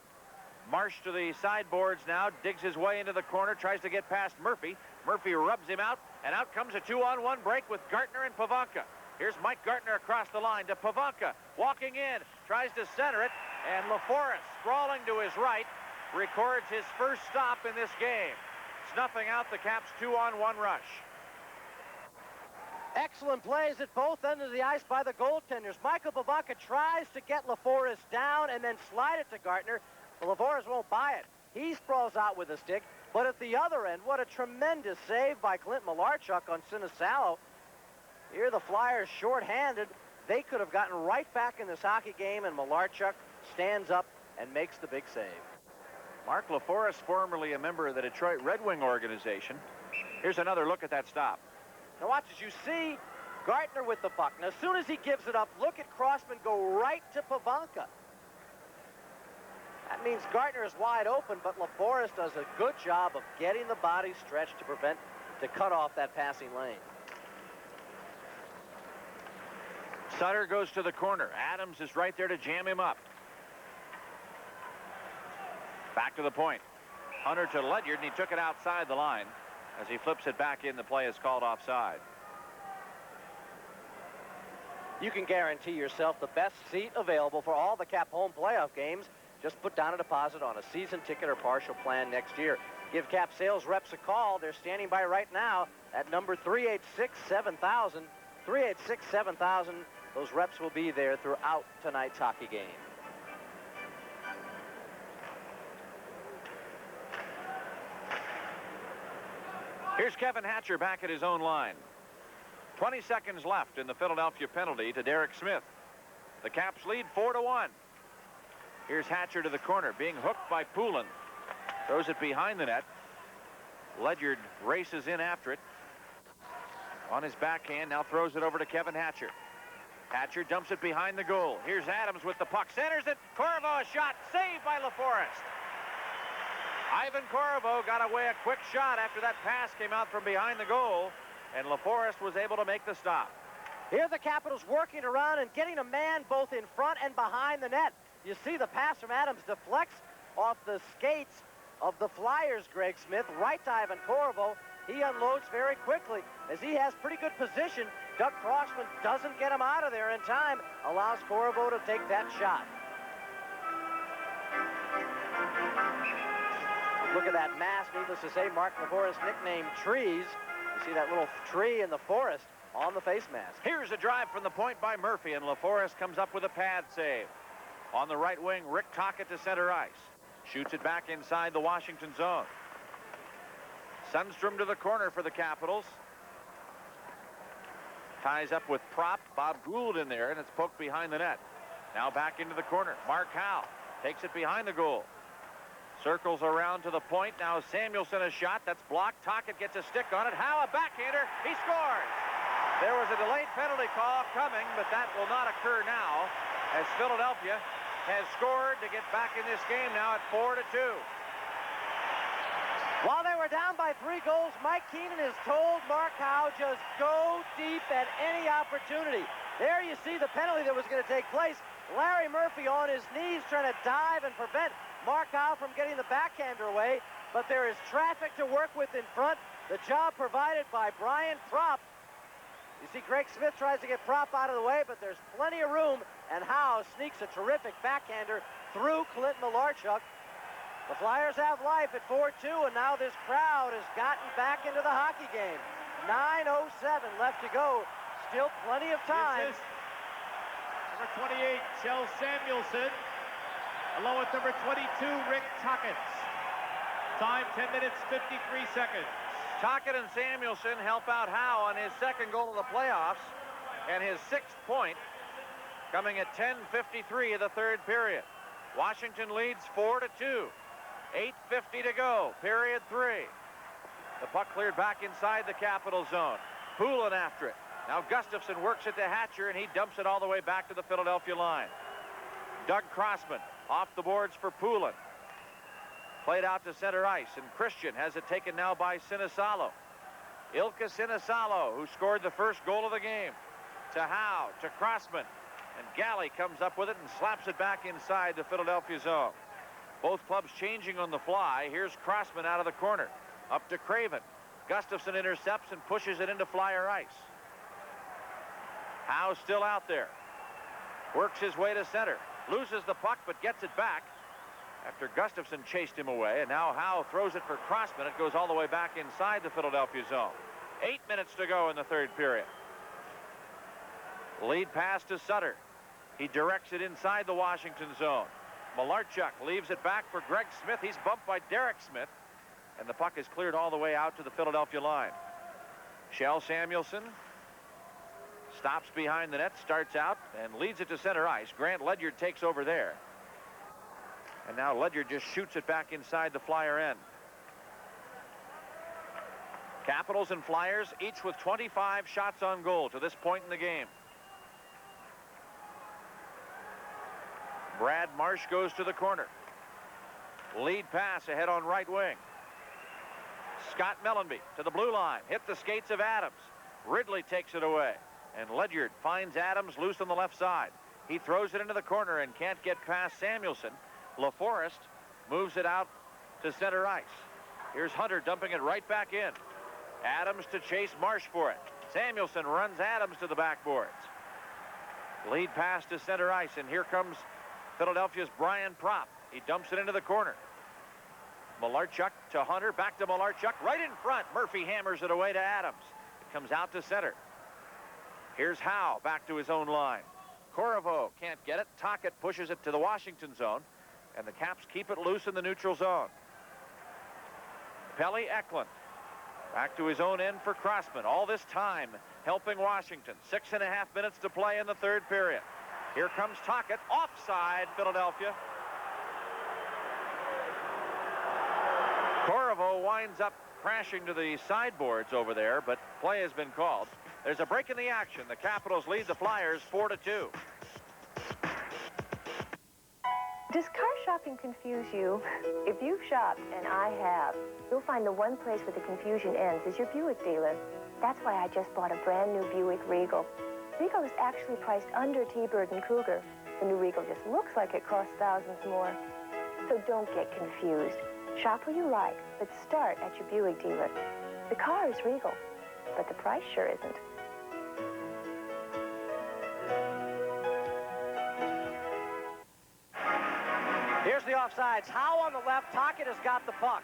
Marsh to the sideboards now, digs his way into the corner, tries to get past Murphy. Murphy rubs him out, and out comes a 2-on-1 break with Gartner and Pavanka. Here's Mike Gartner across the line to Pavanka. Walking in, tries to center it, and LaForest, sprawling to his right, records his first stop in this game, snuffing out the Caps' 2-on-1 rush. Excellent plays at both ends of the ice by the goaltenders. Michael Pavanka tries to get LaForest down and then slide it to Gartner. Well, LaForest won't buy it. He sprawls out with a stick, but at the other end, what a tremendous save by Clint Malarchuk on Sinisalo. Here the Flyers short-handed. They could have gotten right back in this hockey game, and Malarchuk stands up and makes the big save. Mark LaForest, formerly a member of the Detroit Red Wing organization. Here's another look at that stop. Now watch as you see Gartner with the puck. Now as soon as he gives it up, look at Crossman go right to Pavanka. That means Gartner is wide open, but LaForest does a good job of getting the body stretched to cut off that passing lane. Sutter goes to the corner. Adams is right there to jam him up. Back to the point. Hunter to Ledyard, and he took it outside the line. As he flips it back in, the play is called offside. You can guarantee yourself the best seat available for all the Cap home playoff games. Just put down a deposit on a season ticket or partial plan next year. Give Cap sales reps a call. They're standing by right now at number 386-7000. 386-7000. Those reps will be there throughout tonight's hockey game. Here's Kevin Hatcher back at his own line. 20 seconds left in the Philadelphia penalty to Derek Smith. The Caps lead 4-1. Here's Hatcher to the corner, being hooked by Poulin. Throws it behind the net. Ledyard races in after it. On his backhand, now throws it over to Kevin Hatcher. Hatcher dumps it behind the goal. Here's Adams with the puck. Centers it. Corvo, a shot. Saved by LaForest. Ivan Corvo got away a quick shot after that pass came out from behind the goal, and LaForest was able to make the stop. Here the Capitals working around and getting a man both in front and behind the net. You see the pass from Adams deflects off the skates of the Flyers, Greg Smith, right to Ivan Corvo. He unloads very quickly as he has pretty good position. Doug Crossman doesn't get him out of there in time, allows Corvo to take that shot. Look at that mass. Needless to say, Mark LaForest nicknamed Trees. You see that little tree in the forest on the face mask. Here's a drive from the point by Murphy, and LaForest comes up with a pad save. On the right wing, Rick Tocchet to center ice. Shoots it back inside the Washington zone. Sundstrom to the corner for the Capitals. Ties up with Prop. Bob Gould in there, and it's poked behind the net. Now back into the corner. Mark Howe takes it behind the goal. Circles around to the point. Now Samuelson a shot. That's blocked. Tocchet gets a stick on it. Howe a backhander. He scores. There was a delayed penalty call coming, but that will not occur now as Philadelphia has scored to get back in this game now at 4-2. While they were down by 3 goals, Mike Keenan has told Mark Howe just go deep at any opportunity. There you see the penalty that was going to take place. Larry Murphy on his knees trying to dive and prevent Mark Howe from getting the backhander away, but there is traffic to work with in front. The job provided by Brian Prop. You see Greg Smith tries to get Prop out of the way, but there's plenty of room, and Howe sneaks a terrific backhander through Clint Malarchuk. The Flyers have life at 4-2, and now this crowd has gotten back into the hockey game. 9:07 left to go. Still plenty of time. Number 28, Shel Samuelson, along with number 22, Rick Tockett. Time, 10 minutes, 53 seconds. Tockett and Samuelson help out Howe on his second goal of the playoffs, and his 6th point coming at 10:53 of the third period. Washington leads 4-2. 8:50 to go, period 3. The puck cleared back inside the Capital zone. Poulin after it. Now Gustafson works it to Hatcher, and he dumps it all the way back to the Philadelphia line. Doug Crossman off the boards for Poulin. Played out to center ice, and Christian has it taken now by Sinisalo. Ilka Sinisalo, who scored the first goal of the game. To Howe, to Crossman. And Galley comes up with it and slaps it back inside the Philadelphia zone. Both clubs changing on the fly. Here's Crossman out of the corner. Up to Craven. Gustafson intercepts and pushes it into Flyer ice. Howe still out there. Works his way to center. Loses the puck, but gets it back after Gustafson chased him away. And now Howe throws it for Crossman. It goes all the way back inside the Philadelphia zone. 8 minutes to go in the third period. Lead pass to Sutter. He directs it inside the Washington zone. Malarchuk leaves it back for Greg Smith. He's bumped by Derek Smith. And the puck is cleared all the way out to the Philadelphia line. Shel Samuelson stops behind the net, starts out, and leads it to center ice. Grant Ledyard takes over there. And now Ledyard just shoots it back inside the Flyer end. Capitals and Flyers each with 25 shots on goal to this point in the game. Brad Marsh goes to the corner. Lead pass ahead on right wing. Scott Mellenby to the blue line. Hit the skates of Adams. Ridley takes it away. And Ledyard finds Adams loose on the left side. He throws it into the corner and can't get past Samuelson. LaForest moves it out to center ice. Here's Hunter dumping it right back in. Adams to chase Marsh for it. Samuelson runs Adams to the backboards. Lead pass to center ice, and here comes Philadelphia's Brian Propp. He dumps it into the corner. Malarchuk to Hunter, back to Malarchuk, right in front. Murphy hammers it away to Adams. It comes out to center. Here's Howe back to his own line. Corriveau can't get it. Tockett pushes it to the Washington zone, and the Caps keep it loose in the neutral zone. Pelle Eklund back to his own end for Crossman. All this time helping Washington. 6.5 minutes to play in the third period. Here comes Tockett. Offside, Philadelphia. Corriveau winds up crashing to the sideboards over there, but play has been called. There's a break in the action. The Capitals lead the Flyers 4-2. Does car shopping confuse you? If you've shopped, and I have, you'll find the one place where the confusion ends is your Buick dealer. That's why I just bought a brand new Buick Regal. Regal is actually priced under T-Bird and Cougar. The new Regal just looks like it costs thousands more. So don't get confused. Shop where you like, but start at your Buick dealer. The car is Regal, but the price sure isn't. Here's the offsides. Howe on the left. Tockett has got the puck.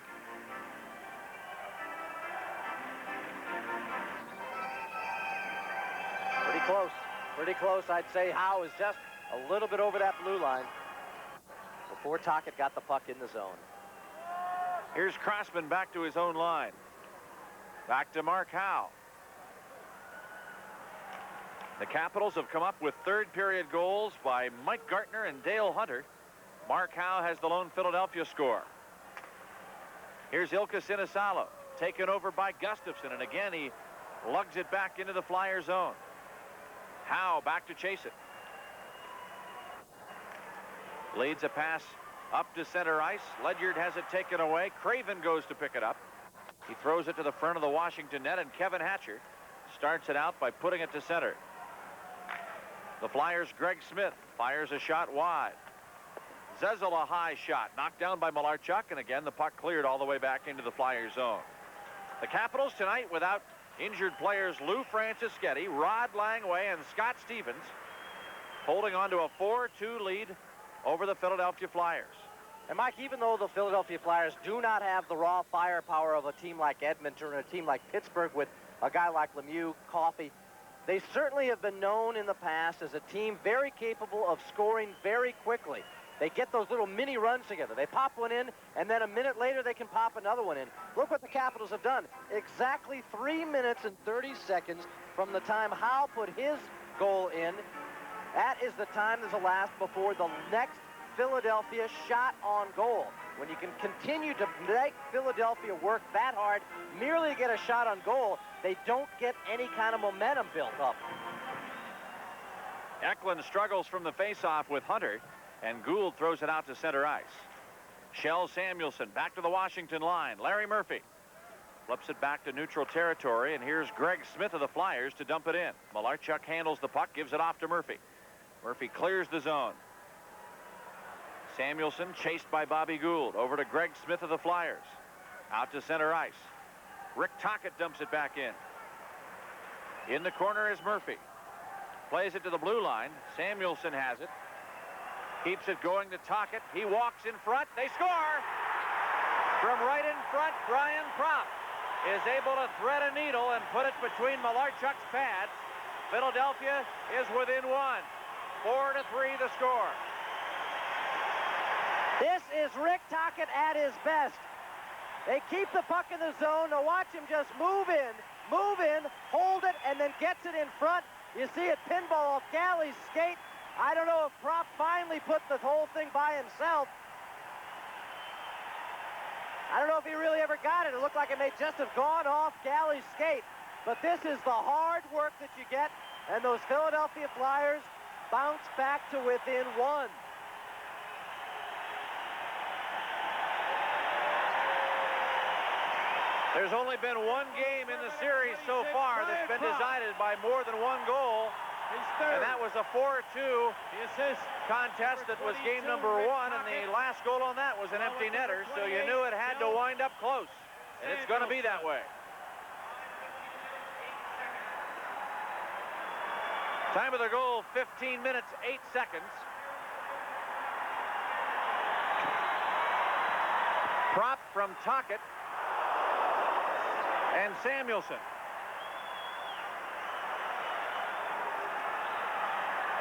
Pretty close. Pretty close. I'd say Howe is just a little bit over that blue line before Tockett got the puck in the zone. Here's Crossman back to his own line. Back to Mark Howe. The Capitals have come up with third period goals by Mike Gartner and Dale Hunter. Mark Howe has the lone Philadelphia score. Here's Ilka Sinisalo, taken over by Gustafson, and again he lugs it back into the Flyer zone. Howe back to chase it. Leads a pass up to center ice. Ledyard has it taken away. Craven goes to pick it up. He throws it to the front of the Washington net, and Kevin Hatcher starts it out by putting it to center. The Flyers' Greg Smith fires a shot wide. Zezel a high shot, knocked down by Malarchuk, and again the puck cleared all the way back into the Flyers zone. The Capitals tonight without injured players Lou Franceschetti, Rod Langway, and Scott Stevens, holding on to a 4-2 lead over the Philadelphia Flyers. And Mike, even though the Philadelphia Flyers do not have the raw firepower of a team like Edmonton or a team like Pittsburgh with a guy like Lemieux, Coffey, They certainly have been known in the past as a team very capable of scoring very quickly. They get those little mini runs together. They pop one in, and then a minute later they can pop another one in. Look what the Capitals have done. Exactly 3 minutes and 30 seconds from the time Howe put his goal in. That is the time that's elapsed before the next Philadelphia shot on goal. When you can continue to make Philadelphia work that hard, merely to get a shot on goal, they don't get any kind of momentum built up. Eklund struggles from the faceoff with Hunter, and Gould throws it out to center ice. Shell Samuelson back to the Washington line. Larry Murphy flips it back to neutral territory, and here's Greg Smith of the Flyers to dump it in. Malarchuk handles the puck, gives it off to Murphy. Murphy clears the zone. Samuelson chased by Bobby Gould. Over to Greg Smith of the Flyers. Out to center ice. Rick Tocchet dumps it back in. In the corner is Murphy. Plays it to the blue line. Samuelson has it. Keeps it going to Tocchet. He walks in front. They score! From right in front, Brian Propp is able to thread a needle and put it between Malarchuk's pads. Philadelphia is within one. 4-3 the score. This is Rick Tocchet at his best. They keep the puck in the zone. Now watch him just move in, hold it, and then gets it in front. You see it pinball off Galley's skate. I don't know if Propp finally put the whole thing by himself. I don't know if he really ever got it. It looked like it may just have gone off Galley's skate. But this is the hard work that you get, and those Philadelphia Flyers bounce back to within one. There's only been one game in the series so far that's been decided by more than one goal, and that was a 4-2 contest that was game number 1, and the last goal on that was an empty netter, so you knew it had to wind up close, and it's going to be that way. Time of the goal, 15 minutes, 8 seconds. Propp from Tocchet. And Samuelson.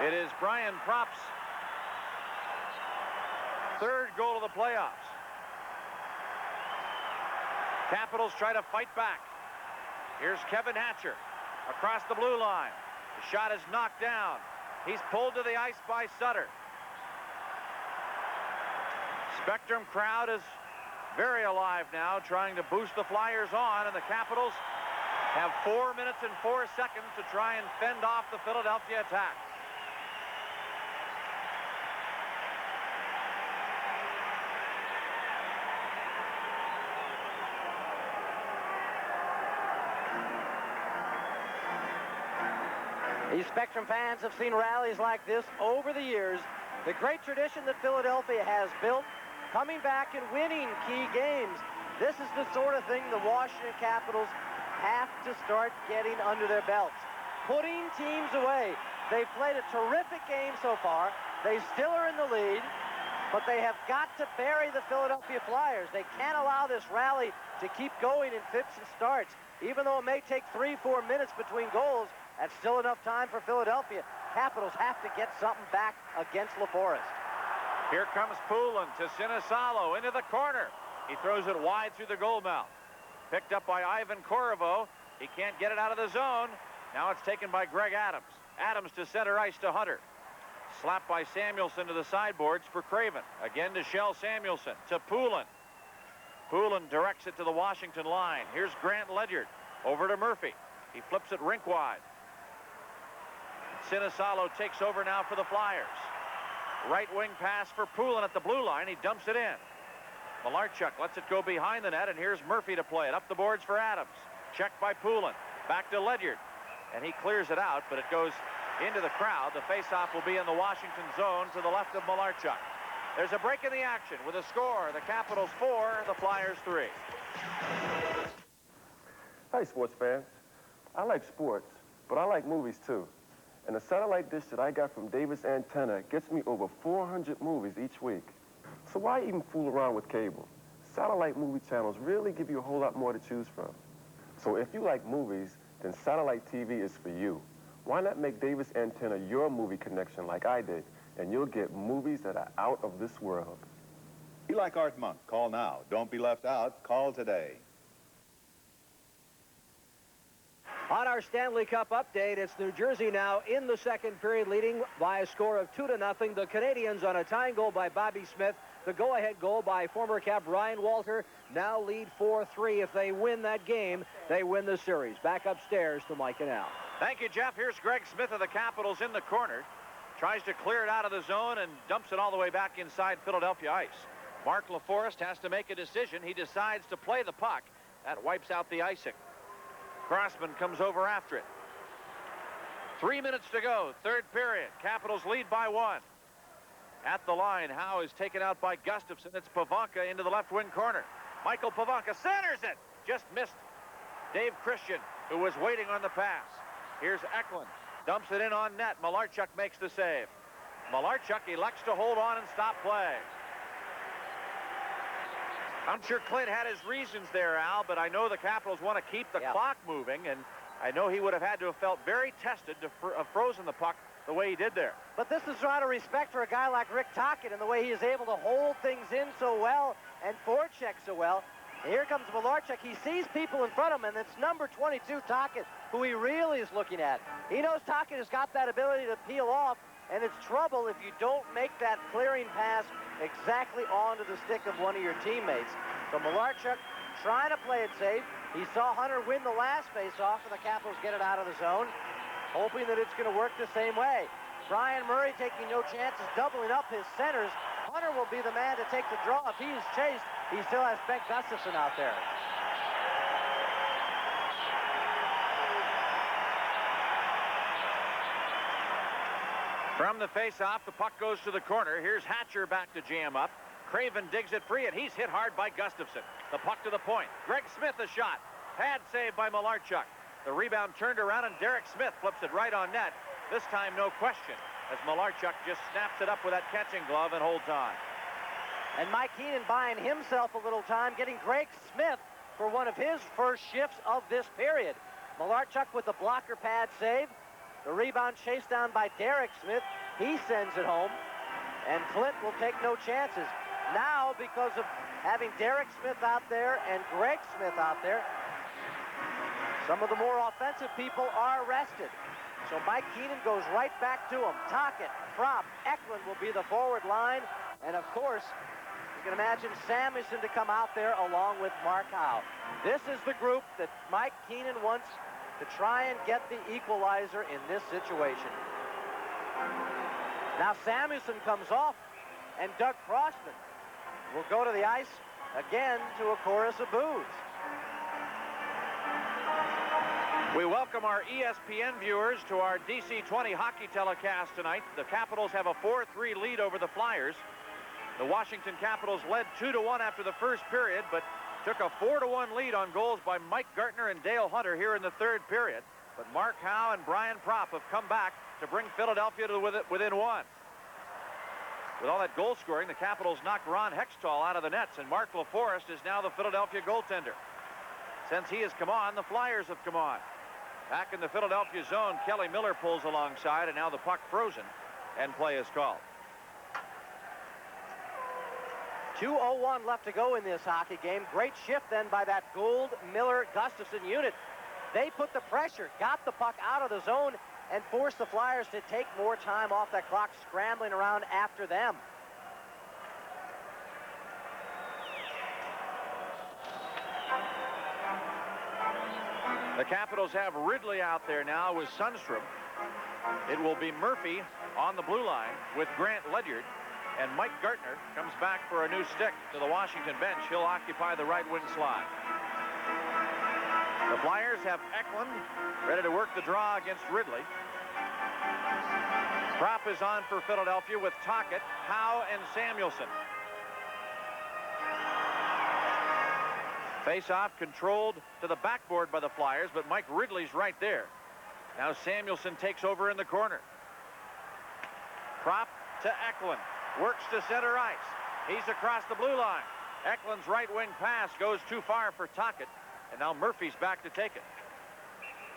It is Brian Propp's third goal of the playoffs. Capitals try to fight back. Here's Kevin Hatcher across the blue line. The shot is knocked down. He's pulled to the ice by Sutter. Spectrum crowd is very alive now, trying to boost the Flyers on, and the Capitals have 4 minutes and 4 seconds to try and fend off the Philadelphia attack. These Spectrum fans have seen rallies like this over the years. The great tradition that Philadelphia has built, coming back and winning key games. This is the sort of thing the Washington Capitals have to start getting under their belts. Putting teams away. They've played a terrific game so far. They still are in the lead, but they have got to bury the Philadelphia Flyers. They can't allow this rally to keep going in fits and starts. Even though it may take 3-4 minutes between goals, that's still enough time for Philadelphia. Capitals have to get something back against LaForest. Here comes Poulin to Sinisalo into the corner. He throws it wide through the goal mouth. Picked up by Ivan Korovo. He can't get it out of the zone. Now it's taken by Greg Adams. Adams to center ice to Hunter. Slapped by Samuelson to the sideboards for Craven. Again to Shell Samuelson. To Poulin. Poulin directs it to the Washington line. Here's Grant Ledyard. Over to Murphy. He flips it rink wide. Sinisalo takes over now for the Flyers. Right wing pass for Poulin at the blue line. He dumps it in. Malarchuk lets it go behind the net, and here's Murphy to play it. Up the boards for Adams. Checked by Poulin. Back to Ledyard. And he clears it out, but it goes into the crowd. The faceoff will be in the Washington zone to the left of Malarchuk. There's a break in the action with a score. The Capitals 4, the Flyers 3. Hi, sports fans. I like sports, but I like movies too. And the satellite dish that I got from Davis Antenna gets me over 400 movies each week. So why even fool around with cable? Satellite movie channels really give you a whole lot more to choose from. So if you like movies, then satellite TV is for you. Why not make Davis Antenna your movie connection like I did, and you'll get movies that are out of this world. Be like Art Monk. Call now. Don't be left out. Call today. On our Stanley Cup update, it's New Jersey now in the second period, leading by a score of 2-0. The Canadians on a tying goal by Bobby Smith. The go-ahead goal by former cap Ryan Walter now lead 4-3. If they win that game, they win the series. Back upstairs to Mike and Al. Thank you, Jeff. Here's Greg Smith of the Capitals in the corner. Tries to clear it out of the zone and dumps it all the way back inside Philadelphia ice. Mark LaForest has to make a decision. He decides to play the puck. That wipes out the icing. Crossman comes over after it. 3 minutes to go, third period. Capitals lead by 1. At the line, Howe is taken out by Gustafson. It's Pavanka into the left wing corner. Michael Pavanka centers it. Just missed Dave Christian, who was waiting on the pass. Here's Eklund. Dumps it in on net. Malarchuk makes the save. Malarchuk elects to hold on and stop play. I'm sure Clint had his reasons there, Al, but I know the Capitals want to keep the clock moving, and I know he would have had to have felt very tested to have frozen the puck the way he did there. But this is out of respect for a guy like Rick Tocchet and the way he is able to hold things in so well and forecheck so well. And here comes Malarchuk. He sees people in front of him, and it's number 22, Tocchet, who he really is looking at. He knows Tocchet has got that ability to peel off, and it's trouble if you don't make that clearing pass exactly onto the stick of one of your teammates. So Malarchuk trying to play it safe. He saw Hunter win the last face-off, and the Capitals get it out of the zone, hoping that it's going to work the same way. Brian Murray taking no chances, doubling up his centers. Hunter will be the man to take the draw. If he is chased, he still has Ben Gustafson out there. From the face-off, the puck goes to the corner. Here's Hatcher back to jam up. Craven digs it free, and he's hit hard by Gustafson. The puck to the point. Greg Smith a shot. Pad save by Malarchuk. The rebound turned around, and Derek Smith flips it right on net. This time, no question, as Malarchuk just snaps it up with that catching glove and holds on. And Mike Keenan buying himself a little time, getting Greg Smith for one of his first shifts of this period. Malarchuk with the blocker pad save. The rebound chased down by Derek Smith. He sends it home, and Clint will take no chances. Now, because of having Derek Smith out there and Greg Smith out there, some of the more offensive people are arrested. So Mike Keenan goes right back to him. Tocchet, Propp, Eklund will be the forward line. And, of course, you can imagine Samuelson to come out there along with Mark Howe. This is the group that Mike Keenan wants to try and get the equalizer in this situation. Now Samuelson comes off, and Doug Crossman will go to the ice again to a chorus of boos. We welcome our ESPN viewers to our DC-20 hockey telecast tonight. The Capitals have a 4-3 lead over the Flyers. The Washington Capitals led 2-1 after the first period, but took a 4-1 lead on goals by Mike Gartner and Dale Hunter here in the third period. But Mark Howe and Brian Propp have come back to bring Philadelphia to within one. With all that goal scoring, the Capitals knocked Ron Hextall out of the nets, and Mark LaForest is now the Philadelphia goaltender. Since he has come on, the Flyers have come on. Back in the Philadelphia zone, Kelly Miller pulls alongside, and now the puck frozen, and play is called. 2:01 left to go in this hockey game. Great shift then by that Gould, Miller, Gustafson unit. They put the pressure, got the puck out of the zone, and forced the Flyers to take more time off that clock, scrambling around after them. The Capitals have Ridley out there now with Sundstrom. It will be Murphy on the blue line with Grant Ledyard. And Mike Gartner comes back for a new stick to the Washington bench. He'll occupy the right wing slot. The Flyers have Eklund ready to work the draw against Ridley. Propp is on for Philadelphia with Tocchet, Howe, and Samuelson. Face-off controlled to the backboard by the Flyers, but Mike Ridley's right there. Now Samuelson takes over in the corner. Propp to Eklund. Works to center ice. He's across the blue line. Eklund's right wing pass goes too far for Tocchet, and now Murphy's back to take it.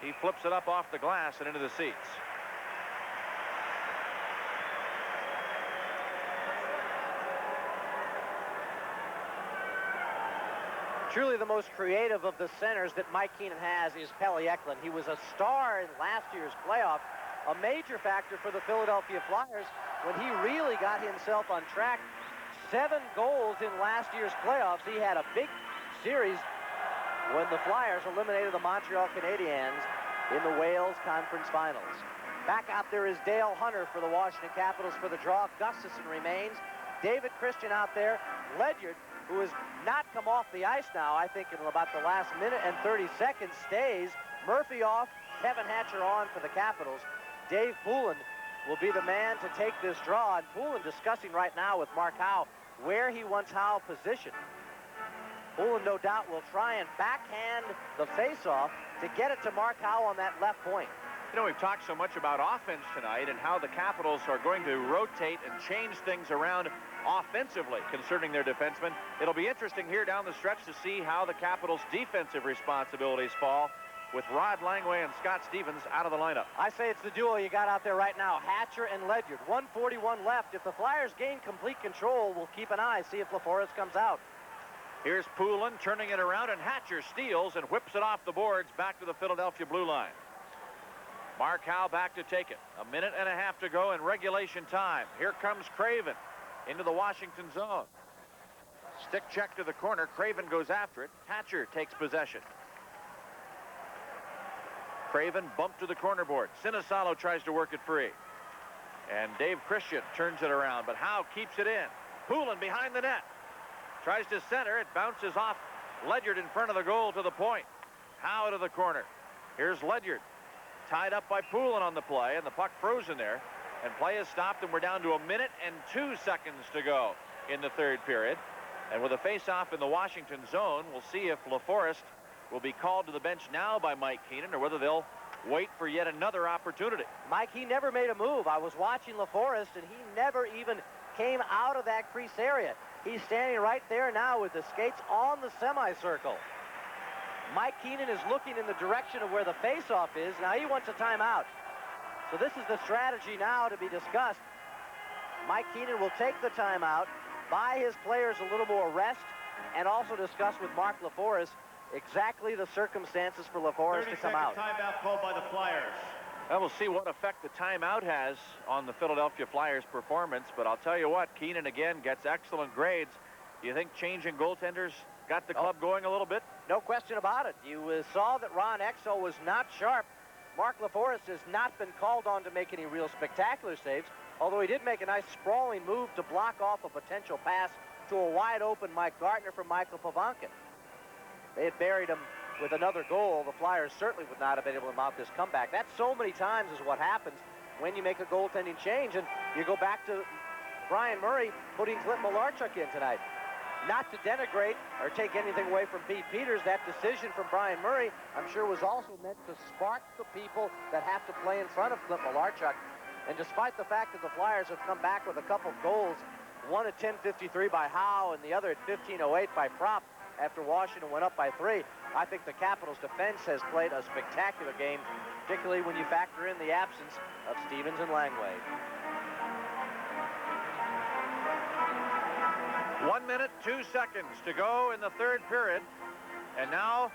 He flips it up off the glass and into the seats. Truly the most creative of the centers that Mike Keenan has is Pelle Eklund. He was a star in last year's playoff, a major factor for the Philadelphia Flyers when he really got himself on track. 7 goals in last year's playoffs. He had a big series when the Flyers eliminated the Montreal Canadiens in the Wales Conference Finals. Back out there is Dale Hunter for the Washington Capitals for the draw. Gustafson remains. David Christian out there. Ledyard, who has not come off the ice now, I think in about the last minute and 30 seconds, stays. Murphy off, Kevin Hatcher on for the Capitals. Dave Poulin will be the man to take this draw, and Poulin discussing right now with Mark Howe where he wants Howe positioned. Poulin, no doubt, will try and backhand the faceoff to get it to Mark Howe on that left point. You know, we've talked so much about offense tonight and how the Capitals are going to rotate and change things around offensively concerning their defensemen. It'll be interesting here down the stretch to see how the Capitals' defensive responsibilities fall with Rod Langway and Scott Stevens out of the lineup. I say it's the duo you got out there right now, Hatcher and Ledyard. 1:41 left. If the Flyers gain complete control, we'll keep an eye, see if LaForest comes out. Here's Poulin turning it around, and Hatcher steals and whips it off the boards back to the Philadelphia blue line. Mark Howe back to take it. 1.5 minutes to go in regulation time. Here comes Craven into the Washington zone. Stick check to the corner. Craven goes after it. Hatcher takes possession. Craven bumped to the corner board. Sinisalo tries to work it free. And Dave Christian turns it around, but Howe keeps it in. Poulin behind the net. Tries to center. It bounces off Ledyard in front of the goal to the point. Howe to the corner. Here's Ledyard. Tied up by Poulin on the play, and the puck frozen there. And play is stopped, and we're down to 1 minute and 2 seconds to go in the third period. And with a face-off in the Washington zone, we'll see if LaForest will be called to the bench now by Mike Keenan, or whether they'll wait for yet another opportunity. Mike, he never made a move. I was watching LaForest, and he never even came out of that crease area. He's standing right there now with the skates on the semicircle. Mike Keenan is looking in the direction of where the face-off is. Now he wants a timeout. So this is the strategy now to be discussed. Mike Keenan will take the timeout, buy his players a little more rest, and also discuss with Mark LaForest exactly the circumstances for LaForest to come out. Timeout called by the Flyers. And we'll see what effect the timeout has on the Philadelphia Flyers' performance. But I'll tell you what, Keenan again gets excellent grades. Do you think changing goaltenders got the club going a little bit? No question about it. You saw that Ron Exo was not sharp. Mark LaForest has not been called on to make any real spectacular saves, although he did make a nice sprawling move to block off a potential pass to a wide-open Mike Gartner from Michael Pavankin. They had buried him with another goal. The Flyers certainly would not have been able to mount this comeback. That so many times is what happens when you make a goaltending change, and you go back to Brian Murray putting Clint Malarchuk in tonight. Not to denigrate or take anything away from Pete Peters, that decision from Brian Murray, I'm sure, was also meant to spark the people that have to play in front of Clint Malarchuk. And despite the fact that the Flyers have come back with a couple of goals, one at 10:53 by Howe and the other at 15:08 by Propp after Washington went up by 3, I think the Capitals' defense has played a spectacular game, particularly when you factor in the absence of Stevens and Langway. 1 minute, 2 seconds to go in the third period. And now,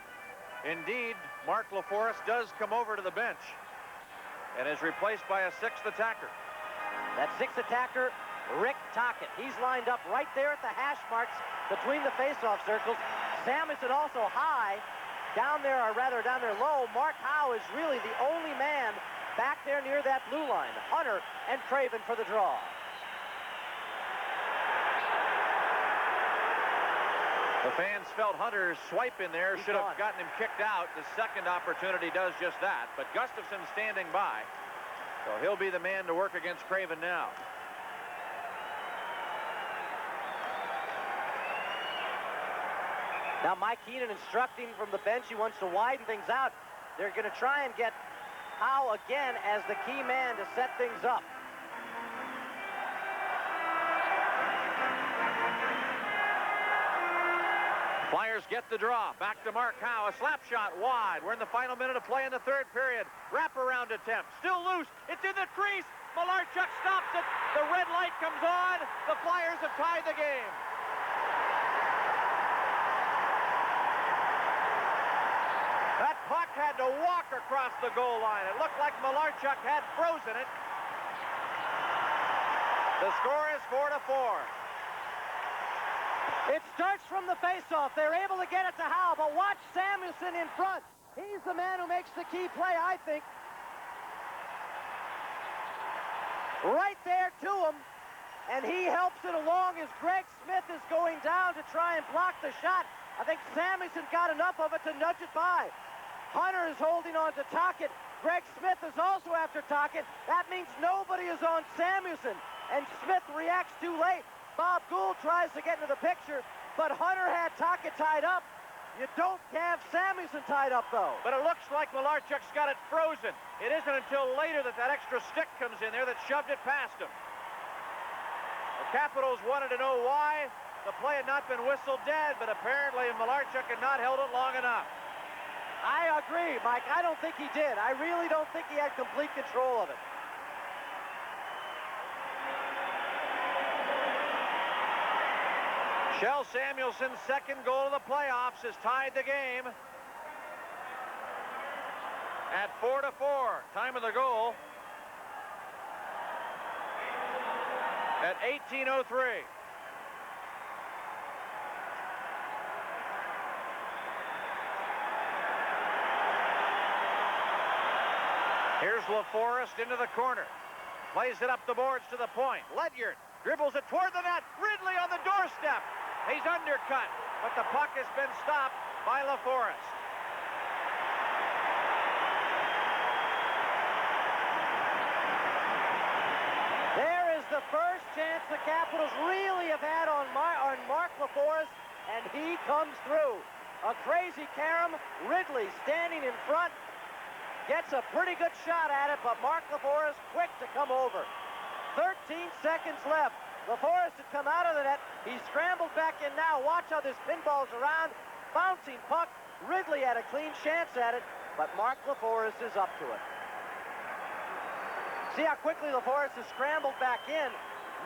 indeed, Mark LaForest does come over to the bench and is replaced by a 6th attacker. That 6th attacker, Rick Tocchet. He's lined up right there at the hash marks between the face-off circles. Samuelson also high, down there, or rather down there low. Mark Howe is really the only man back there near that blue line. Hunter and Craven for the draw. The fans felt Hunter's swipe in there should have gotten him kicked out. The second opportunity does just that. But Gustafson standing by, so he'll be the man to work against Craven now. Now Mike Keenan instructing from the bench. He wants to widen things out. They're going to try and get Howe again as the key man to set things up. Flyers get the draw. Back to Mark Howe. A slap shot wide. We're in the final minute of play in the third period. Wraparound attempt. Still loose. It's in the crease. Malarchuk stops it. The red light comes on. The Flyers have tied the game. That puck had to walk across the goal line. It looked like Malarchuk had frozen it. The score is 4-4. It starts from the faceoff. They're able to get it to Howe, but watch Samuelson in front. He's the man who makes the key play, I think. Right there to him, and he helps it along as Greg Smith is going down to try and block the shot. I think Samuelson got enough of it to nudge it by. Hunter is holding on to Tocchet. Greg Smith is also after Tocchet. That means nobody is on Samuelson, and Smith reacts too late. Bob Gould tries to get into the picture, but Hunter had Tocchet tied up. You don't have Samuelson tied up, though. But it looks like Malarchuk's got it frozen. It isn't until later that extra stick comes in there that shoved it past him. The Capitals wanted to know why. The play had not been whistled dead, but apparently Malarchuk had not held it long enough. I agree, Mike. I don't think he did. I really don't think he had complete control of it. Shel Samuelson's second goal of the playoffs has tied the game at 4-4. Time of the goal at 18:03. Here's LaForest into the corner. Plays it up the boards to the point. Ledyard dribbles it toward the net. Ridley on the doorstep. He's undercut, but the puck has been stopped by LaForest. There is the first chance the Capitals really have had on Mark LaForest, and he comes through. A crazy carom. Ridley standing in front. Gets a pretty good shot at it, but Mark LaForest quick to come over. 13 seconds left. LaForest had come out of the net. He scrambled back in now. Watch how this pinball's around. Bouncing puck. Ridley had a clean chance at it, but Mark LaForest is up to it. See how quickly LaForest has scrambled back in.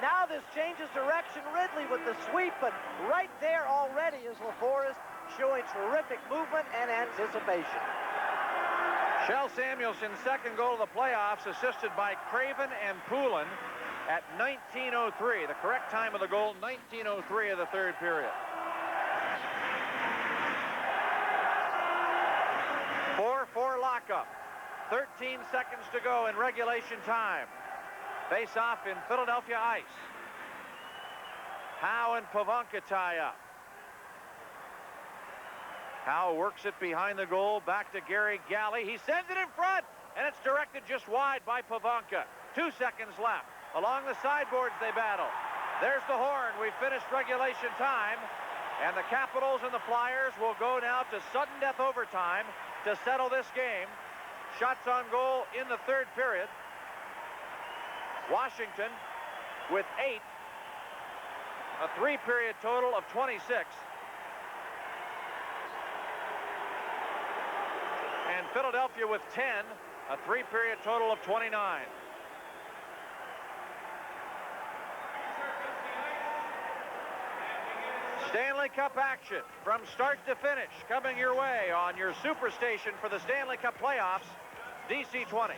Now this changes direction. Ridley with the sweep, but right there already is LaForest showing terrific movement and anticipation. Shel Samuelson's second goal of the playoffs, assisted by Craven and Poulin at 19:03. The correct time of the goal, 19:03 of the third period. 4-4 lockup. 13 seconds to go in regulation time. Face-off in Philadelphia ice. Howe and Pivonka tie up. Howe works it behind the goal, back to Gary Galley. He sends it in front, and it's directed just wide by Pivonka. 2 seconds left. Along the sideboards they battle. There's the horn. We've finished regulation time, and the Capitals and the Flyers will go now to sudden death overtime to settle this game. Shots on goal in the third period. Washington with 8. A 3-period total of 26. And Philadelphia with 10, a 3-period total of 29. Stanley Cup action from start to finish coming your way on your superstation for the Stanley Cup playoffs, DC 20.